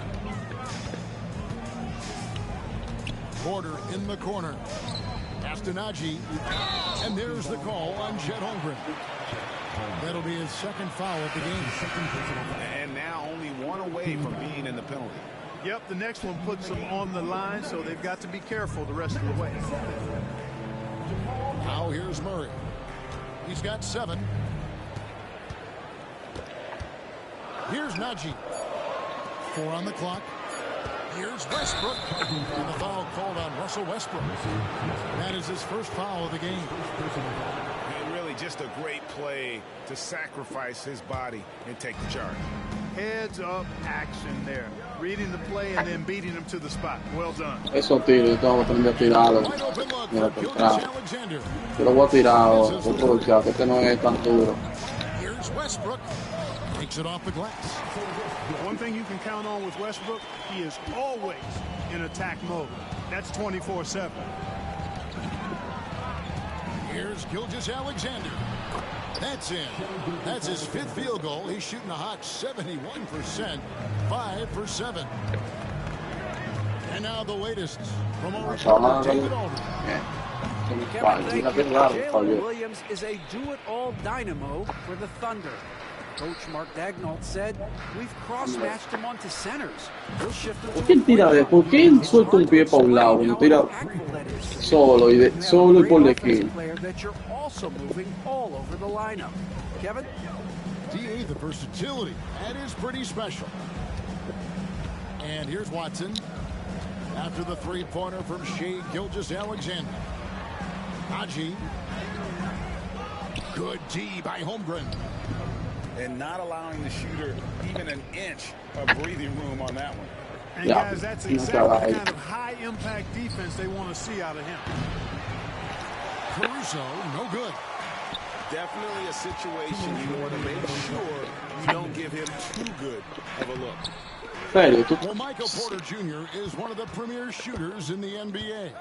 Porter in the corner. Astonagi. And there's the call on Chet Holmgren. That'll be his second foul of the game. And now only 1 away from being in the penalty. Yep, the next one puts them on the line, so they've got to be careful the rest of the way. Now here's Murray. He's got 7. Here's Nagy. 4 on the clock. Here's Westbrook. And the foul called on Russell Westbrook. That is his first foul of the game. And really just a great play to sacrifice his body and take the charge. Heads up action there. Reading the play and then beating him to the spot. Well done. Esos tiros, yo tengo que aprender a tirarlo. Mira, temprano. Yo lo voy a tirar, otro que este no es tan duro. Here's Westbrook. Takes it off the glass. One thing you can count on with Westbrook, he is always in attack mode. That's 24/7. Here's Gilgeous-Alexander. That's in. That's his 5th field goal. He's shooting a hot 71%, 5 for 7. And now the latest from our reporter, David Aldridge. Kevin, thank you. Jalen Williams is a do-it-all dynamo for the Thunder. Coach Mark Daigneault said, we've cross-matched him onto centers. We'll shift him ¿Por qué él suelta un pie para un lado cuando tira solo y por la esquina? that you're also moving all over the lineup. Kevin? DA, the versatility. That is pretty special. And here's Watson. After the three-pointer from Shai Gilgeous-Alexander. Haji. Good D by Holmgren. And not allowing the shooter even an inch of breathing room on that one. And guys, that's exactly the kind of high-impact defense they want to see out of him. Caruso, no good. Definitely a situation you want to make sure you don't give him too good of a look. Well, Michael Porter Jr. is one of the premier shooters in the NBA.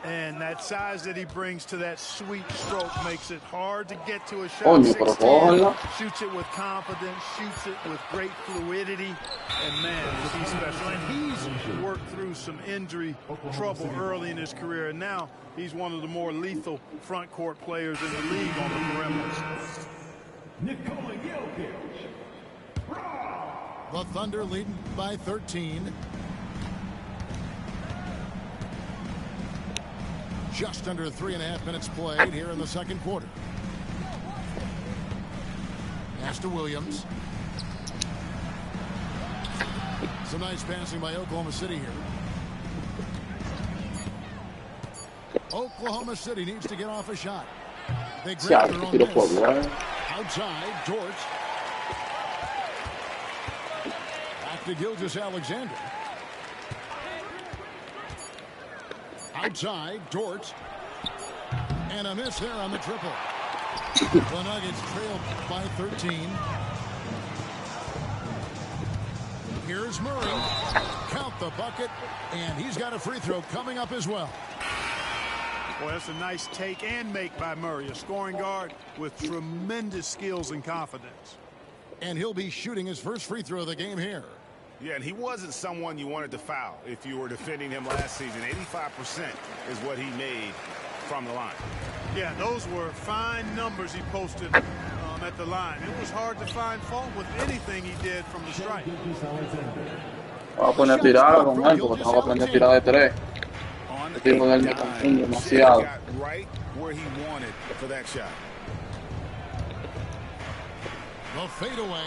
And that size that he brings to that sweet stroke makes it hard to get to a shot. 6'10", shoots it with confidence, shoots it with great fluidity, and man, is he special. And he's worked through some injury trouble early in his career, and now he's one of the more lethal front court players in the league on the perimeter. Nikola Jokic. The Thunder leading by 13. Just under 3.5 minutes played here in the second quarter. Pass to Williams. Some nice passing by Oklahoma City here. Oklahoma City needs to get off a shot. They grab their own miss. Outside, Dort. Back to Gilgeous-Alexander. Outside, Dort. And a miss there on the triple. The Nuggets trailed by 13. Here's Murray. Count the bucket. And he's got a free throw coming up as well. Well, that's a nice take and make by Murray, a scoring guard with tremendous skills and confidence. And he'll be shooting his first free throw of the game here. Yeah, and he wasn't someone you wanted to foul if you were defending him last season. 85% is what he made from the line. Yeah, those were fine numbers he posted at the line. It was hard to find fault with anything he did from the stripe. Voy a poner a tirar con él porque tengo que aprender a tirar de 3. El tiro de él me confunde demasiado. Right where he wanted for that shot. The fadeaway.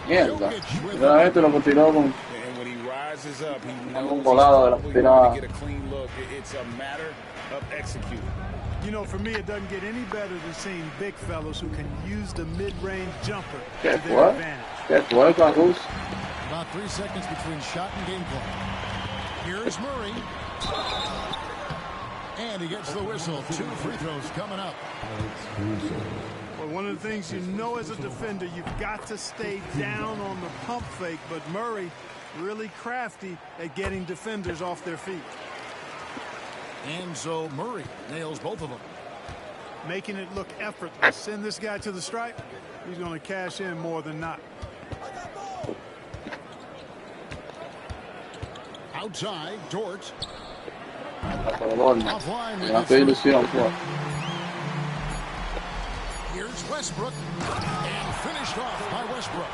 Mierda. Mira esto lo que tiró con un volado de la tirada. It's a matter of executing. You know, for me, it doesn't get any better than seeing big fellows who can use the mid-range jumper to their advantage. Get what, Caruso? About 3 seconds between shot and game clock. Here's Murray. And he gets the whistle. 2 free throws coming up. Well, one of the things you know as a defender, you've got to stay down on the pump fake, but Murray really crafty at getting defenders off their feet. And so Murray nails both of them. Making it look effortless. Send this guy to the stripe, he's going to cash in more than not. Outside, Dort. Offline. Here's Westbrook. And finished off by Westbrook.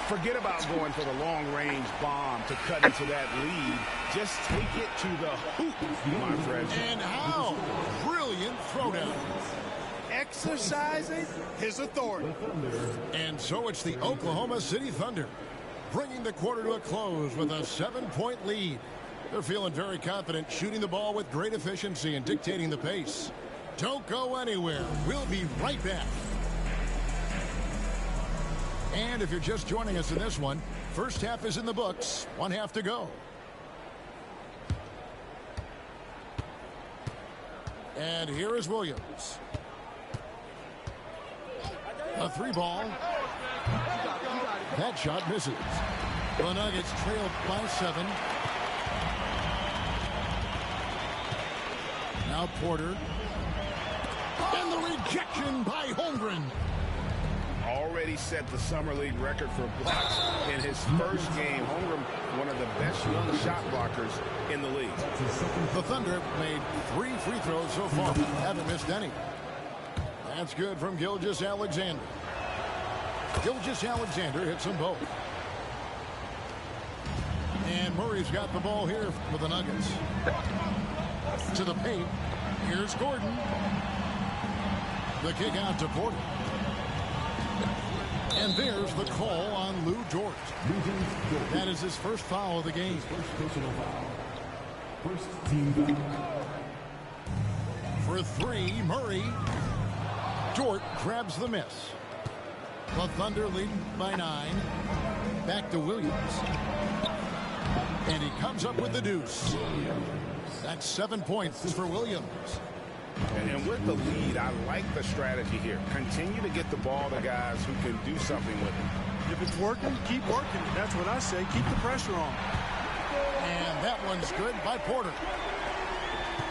Forget about going for the long-range bomb to cut into that lead. Just take it to the hoop, my friend. And how? Brilliant throwdown. Exercising his authority. And so it's the Oklahoma City Thunder, bringing the quarter to a close with a 7-point lead. They're feeling very confident, shooting the ball with great efficiency and dictating the pace. Don't go anywhere. We'll be right back. And if you're just joining us in this one, first half is in the books. 1 half to go. And here is Williams. A 3 ball. That shot misses. The Nuggets trailed by 7. Now Porter. And the rejection by Holmgren. Already set the Summer League record for blocks in his first game. Holmgren, one of the best young shot blockers in the league. The Thunder made 3 free throws so far. Haven't missed any. That's good from Gilgeous-Alexander. Gilgeous-Alexander hits them both. And Murray's got the ball here for the Nuggets. To the paint. Here's Gordon. The kick out to Porter. And there's the call on Lou Dort. That is his first foul of the game. First personal foul. First team foul. For 3, Murray. Dort grabs the miss. The Thunder leading by 9. Back to Williams. And he comes up with the deuce. That's 7 points for Williams. And with the lead, I like the strategy here. Continue to get the ball to guys who can do something with it. If it's working, keep working. That's what I say. Keep the pressure on. And that one's good by Porter.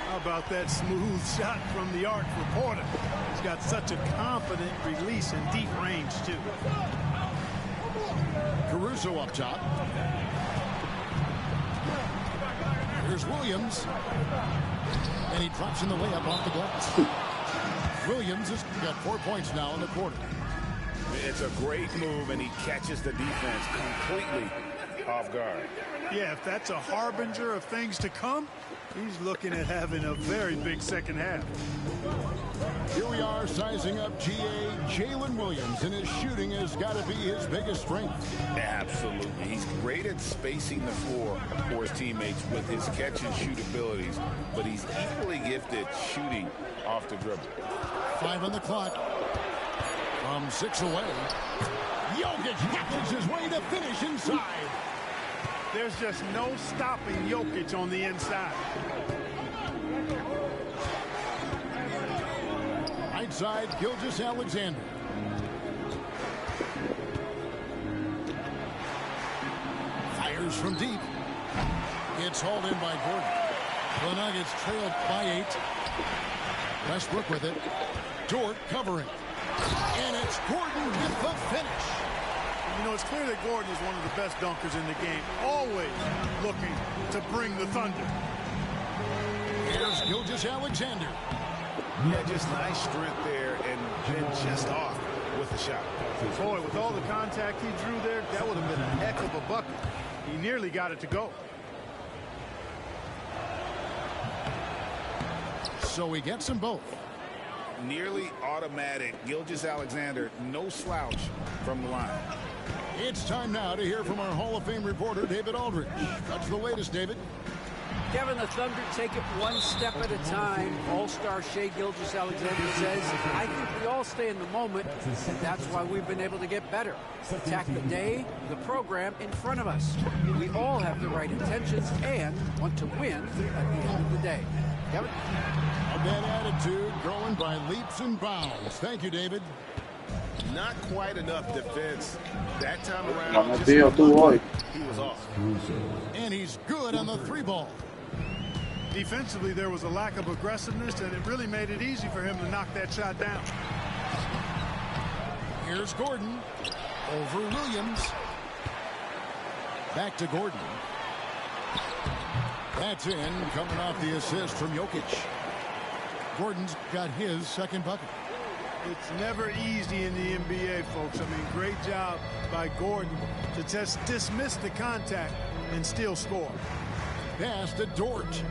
How about that smooth shot from the arc for Porter? He's got such a confident release in deep range, too. Caruso up top. Here's Williams. And he drops in the layup off the glass. Williams has got 4 points now in the quarter. It's a great move, and he catches the defense completely off guard. Yeah, if that's a harbinger of things to come, he's looking at having a very big second half. Here we are sizing up GA Jalen Williams, and his shooting has got to be his biggest strength. Absolutely. He's great at spacing the floor for his teammates with his catch and shoot abilities, but he's equally gifted shooting off the dribble. 5 on the clock. From 6 away. Jokic hackles his way to finish inside. There's just no stopping Jokic on the inside. Right side, Gilgeous-Alexander. Fires from deep. It's hauled in by Gordon. The Nuggets trailed by 8. Westbrook with it. Dort covering. And it's Gordon with the finish. You know, it's clear that Gordon is one of the best dunkers in the game. Always looking to bring the thunder. Here's Gilgeous-Alexander. Yeah, just nice strength there and then just off with the shot. Boy, with all the contact he drew there, that would have been a heck of a bucket. He nearly got it to go. So he gets them both. Nearly automatic. Gilgeous-Alexander, no slouch from the line. It's time now to hear from our Hall of Fame reporter, David Aldridge. What's the latest, David? Kevin, the Thunder take it one step at a time. All-star Shai Gilgeous-Alexander says, I think we all stay in the moment, and that's why we've been able to get better. Attack the day, the program in front of us. We all have the right intentions and want to win at the end of the day. Kevin? That attitude growing by leaps and bounds. Thank you, David. Not quite enough defense. That time around, He was off. And he's good on the 3 ball. Defensively, there was a lack of aggressiveness, and it really made it easy for him to knock that shot down. Here's Gordon. Over Williams. Back to Gordon. That's in, coming off the assist from Jokic. Gordon's got his second bucket. It's never easy in the NBA, folks. I mean, great job by Gordon to just dismiss the contact and still score. Pass to Dort.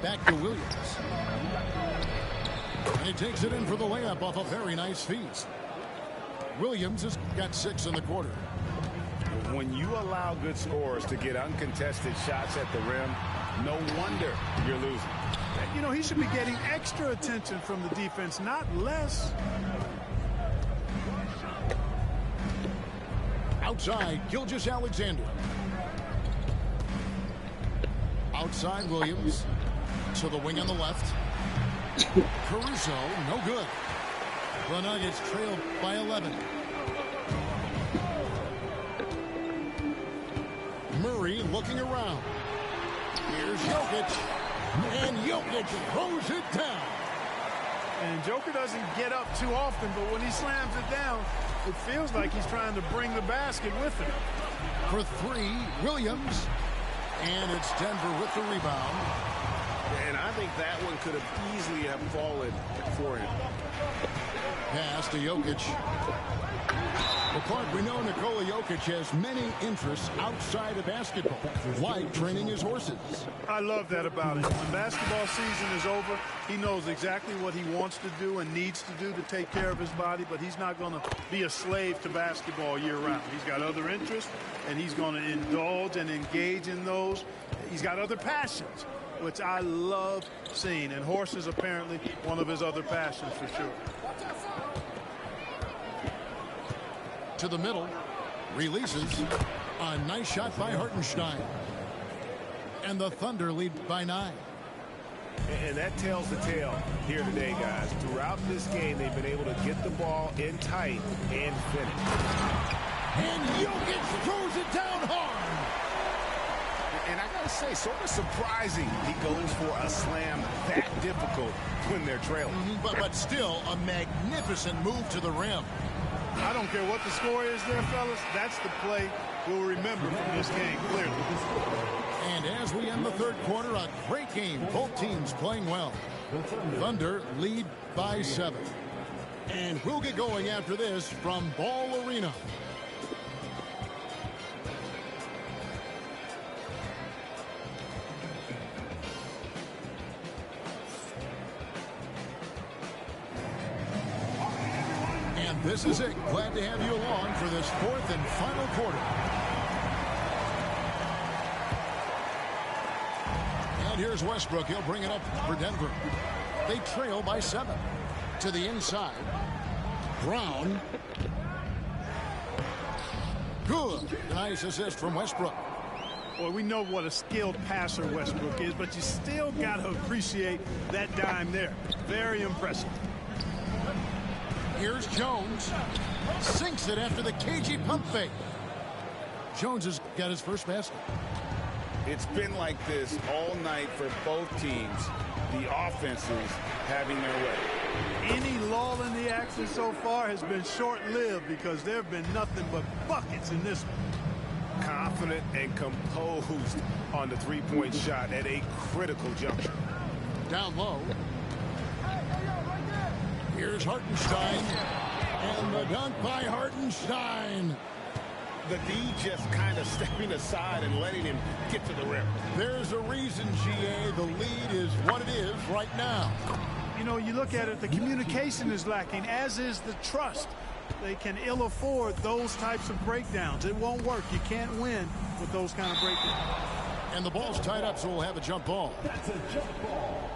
Back to Williams. And he takes it in for the layup off a very nice feed. Williams has got 6 in the quarter. When you allow good scorers to get uncontested shots at the rim, no wonder you're losing. You know, he should be getting extra attention from the defense, not less. Outside, Gilgeous-Alexander. Outside, Williams. To the wing on the left. Caruso, no good. The Nuggets trailed by 11. Murray looking around. Here's Jokic. And Jokic throws it down. And Joker doesn't get up too often, but when he slams it down, it feels like he's trying to bring the basket with him. For three, Williams. And it's Denver with the rebound. And I think that one could have easily have fallen for him. Pass to Jokic. Well, Clark, we know Nikola Jokic has many interests outside of basketball, like training his horses. I love that about him. When basketball season is over, he knows exactly what he wants to do and needs to do to take care of his body, but he's not going to be a slave to basketball year-round. He's got other interests, and he's going to indulge and engage in those. He's got other passions, which I love seeing, and horses apparently one of his other passions for sure. To the middle, releases. A nice shot by Hartenstein. And the Thunder lead by 9. And that tells the tale here today, guys. Throughout this game, they've been able to get the ball in tight and finish. And Jokic throws it down hard. And I got to say, sort of surprising he goes for a slam that difficult when they're trailing. But still, a magnificent move to the rim. I don't care what the score is there, fellas. That's the play we'll remember from this game, clearly. And as we end the third quarter, a great game. Both teams playing well. Thunder lead by 7. And we'll get going after this from Ball Arena. This is it. Glad to have you along for this fourth and final quarter. And here's Westbrook. He'll bring it up for Denver. They trail by 7. To the inside. Brown. Good. Nice assist from Westbrook. Boy, we know what a skilled passer Westbrook is, but you still got to appreciate that dime there. Very impressive. Here's Jones. Sinks it after the cagey pump fake. Jones has got his first basket. It's been like this all night for both teams. The offenses having their way. Any lull in the action so far has been short-lived because there have been nothing but buckets in this one. Confident and composed on the three-point shot at a critical juncture. Down low. Here's Hartenstein. And the dunk by Hartenstein. The D just kind of stepping aside and letting him get to the rim. There's a reason, GA, the lead is what it is right now. You know, you look at it, the communication is lacking, as is the trust. They can ill afford those types of breakdowns. It won't work. You can't win with those kind of breakdowns. And the ball's tied up, so we'll have a jump ball. That's a jump ball.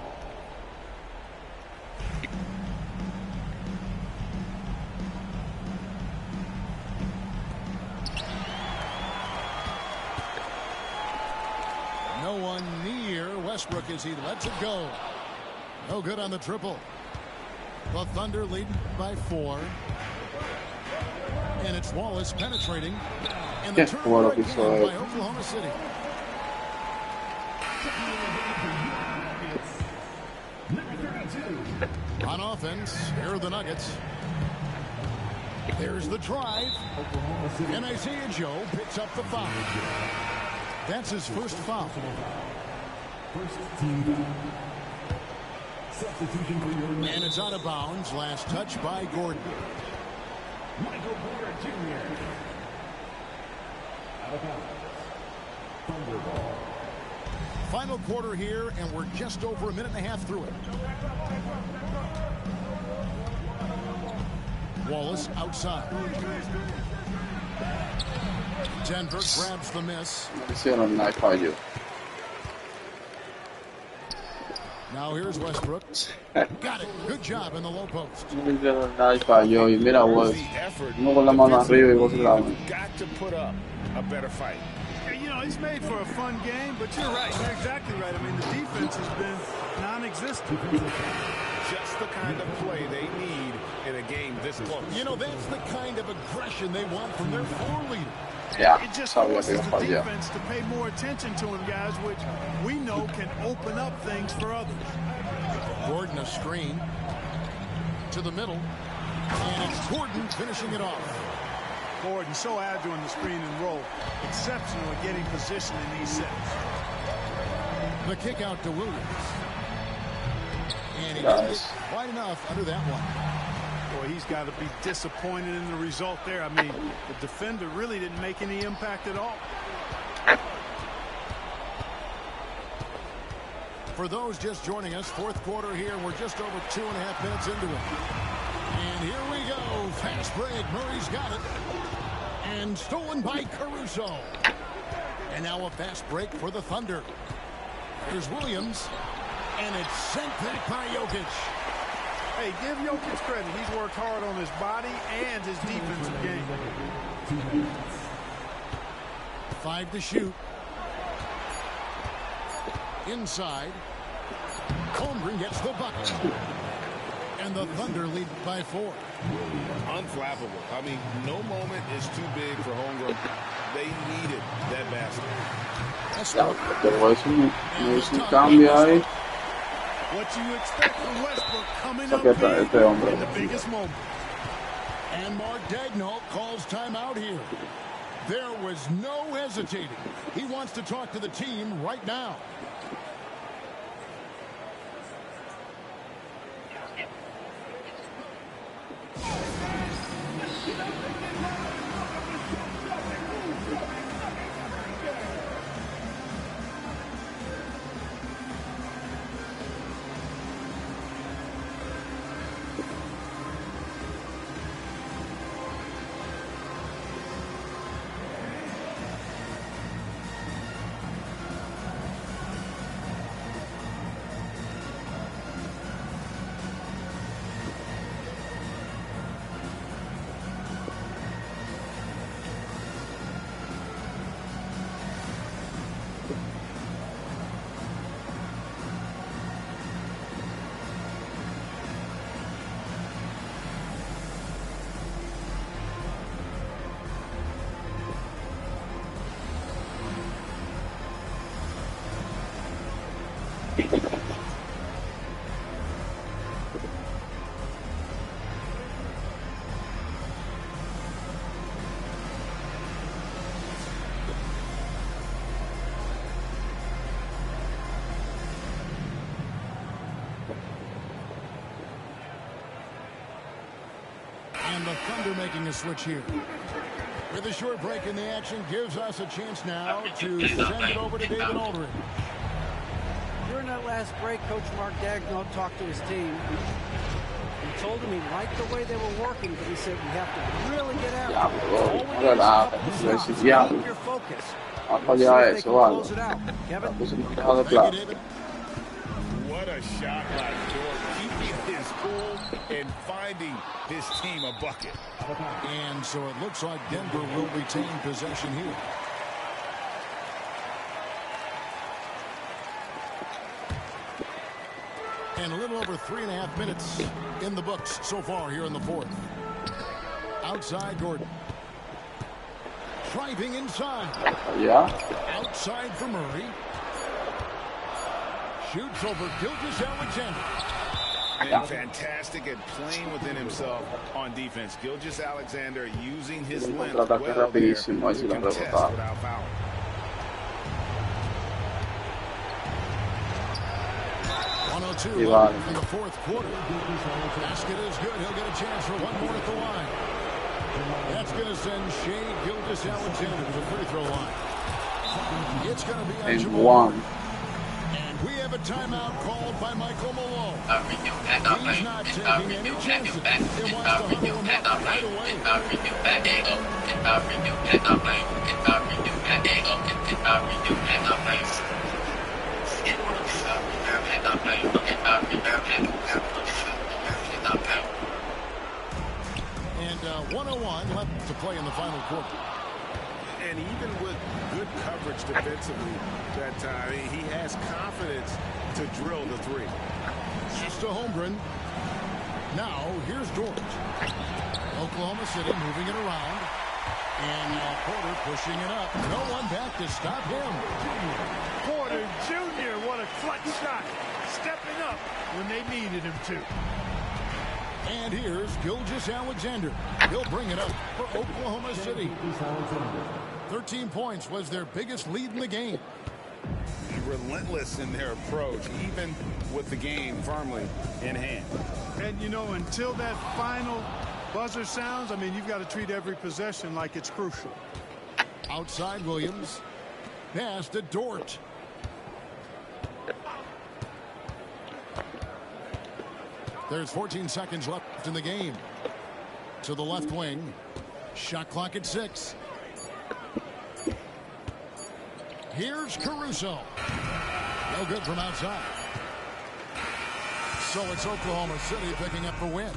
No one near Westbrook as he lets it go. No good on the triple. The Thunder lead by 4. And it's Wallace penetrating. And the turnover again by Oklahoma City. On offense, here are the Nuggets. There's the drive. And Isaiah Joe picks up the foul. That's his first foul. First team foul. Substitution for your and it's out of bounds. Last touch by Gordon. Michael Porter Jr. Out of bounds. Thunder ball. Final quarter here, and we're just over a minute and a half through it. Wallace outside. Denver grabs the miss. Now here's Westbrook. Got it. Good job in the low post. Falló y mira, vos, uno con la mano arriba y vos en la mano. Got to put up a better fight. You know, it's made for a fun game, but you're right. You're exactly right. I mean, the defense has been non-existent. just the kind of play they need in a game this close. You know, that's the kind of aggression they want from their floor leader. Yeah, it just forces the defense to pay more attention to him, guys, which we know can open up things for others. Gordon a screen to the middle, and it's Gordon finishing it off. Gordon so agile in the screen and roll, exceptional at getting position in these sets. The kick out to Williams, and he didn't get quite enough under that one. Boy, he's got to be disappointed in the result there. I mean, the defender really didn't make any impact at all. For those just joining us, fourth quarter here. We're just over 2.5 minutes into it. And here we go. Fast break. Murray's got it. And stolen by Caruso. And now a fast break for the Thunder. Here's Williams. And it's sent back by Jokic. Hey, give Jokic credit. He's worked hard on his body and his defensive game. 5 to shoot. Inside. Holmgren gets the bucket. And the Thunder lead by 4. Unflappable. I mean, no moment is too big for Holmgren. They needed that basket. Pero es un cambio ahí. What you expect from Westbrook coming up big in the biggest moment. And Mark Daigneault calls timeout here. There was no hesitating. He wants to talk to the team right now. And the Thunder making a switch here. With a short break in the action, gives us a chance now to send it over to David Aldridge. During that last break, Coach Mark Daigneault talked to his team. He told them he liked the way they were working, but he said we have to really get after it. All we need is a couple stops. Keep your focus. Let's see if they can close it out. Kevin? Thank you, David. What a shot by Jordan. Keeping his cool and finding his team a bucket. And so it looks like Denver will retain possession here. And a little over 3.5 minutes in the books so far here in the fourth. Outside Gordon. Driving inside. Yeah. Outside for Murray. Shoots over Gilgeous-Alexander. And fantastic at playing within himself on defense. Gilgeous-Alexander using his length well there to contest without fouling. In the fourth quarter. Basket is good. He'll get a chance for one more at the line. That's going to send Shai Gilgeous-Alexander to the free throw line. It's going to be on Jamal. And we have a timeout called by Michael Malone. He's not taking any chances. He wants to huddle him up right away. And 1:01 left to play in the final quarter. And even with good coverage defensively that time, he has confidence to drill the three. Pass to Holmgren. Now, here's Dort. Oklahoma City moving it around. And now Porter pushing it up. No one back to stop him. Porter Jr., what a clutch shot. Stepping up when they needed him to. And here's Gilgeous-Alexander. He'll bring it up for Oklahoma City. 13 points was their biggest lead in the game. Relentless in their approach, even with the game firmly in hand. And, you know, until that final buzzer sounds, I mean, you've got to treat every possession like it's crucial. Outside Williams. Pass to Dort. There's 14 seconds left in the game. To the left wing. Shot clock at 6. Here's Caruso. No good from outside. So it's Oklahoma City picking up the win.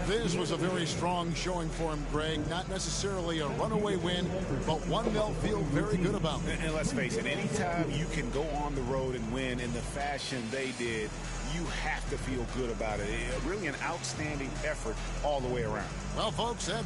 This was a very strong showing for him, Greg. Not necessarily a runaway win, but one they'll feel very good about. And let's face it, anytime you can go on the road and win in the fashion they did, you have to feel good about it. Really an outstanding effort all the way around. Well, folks, that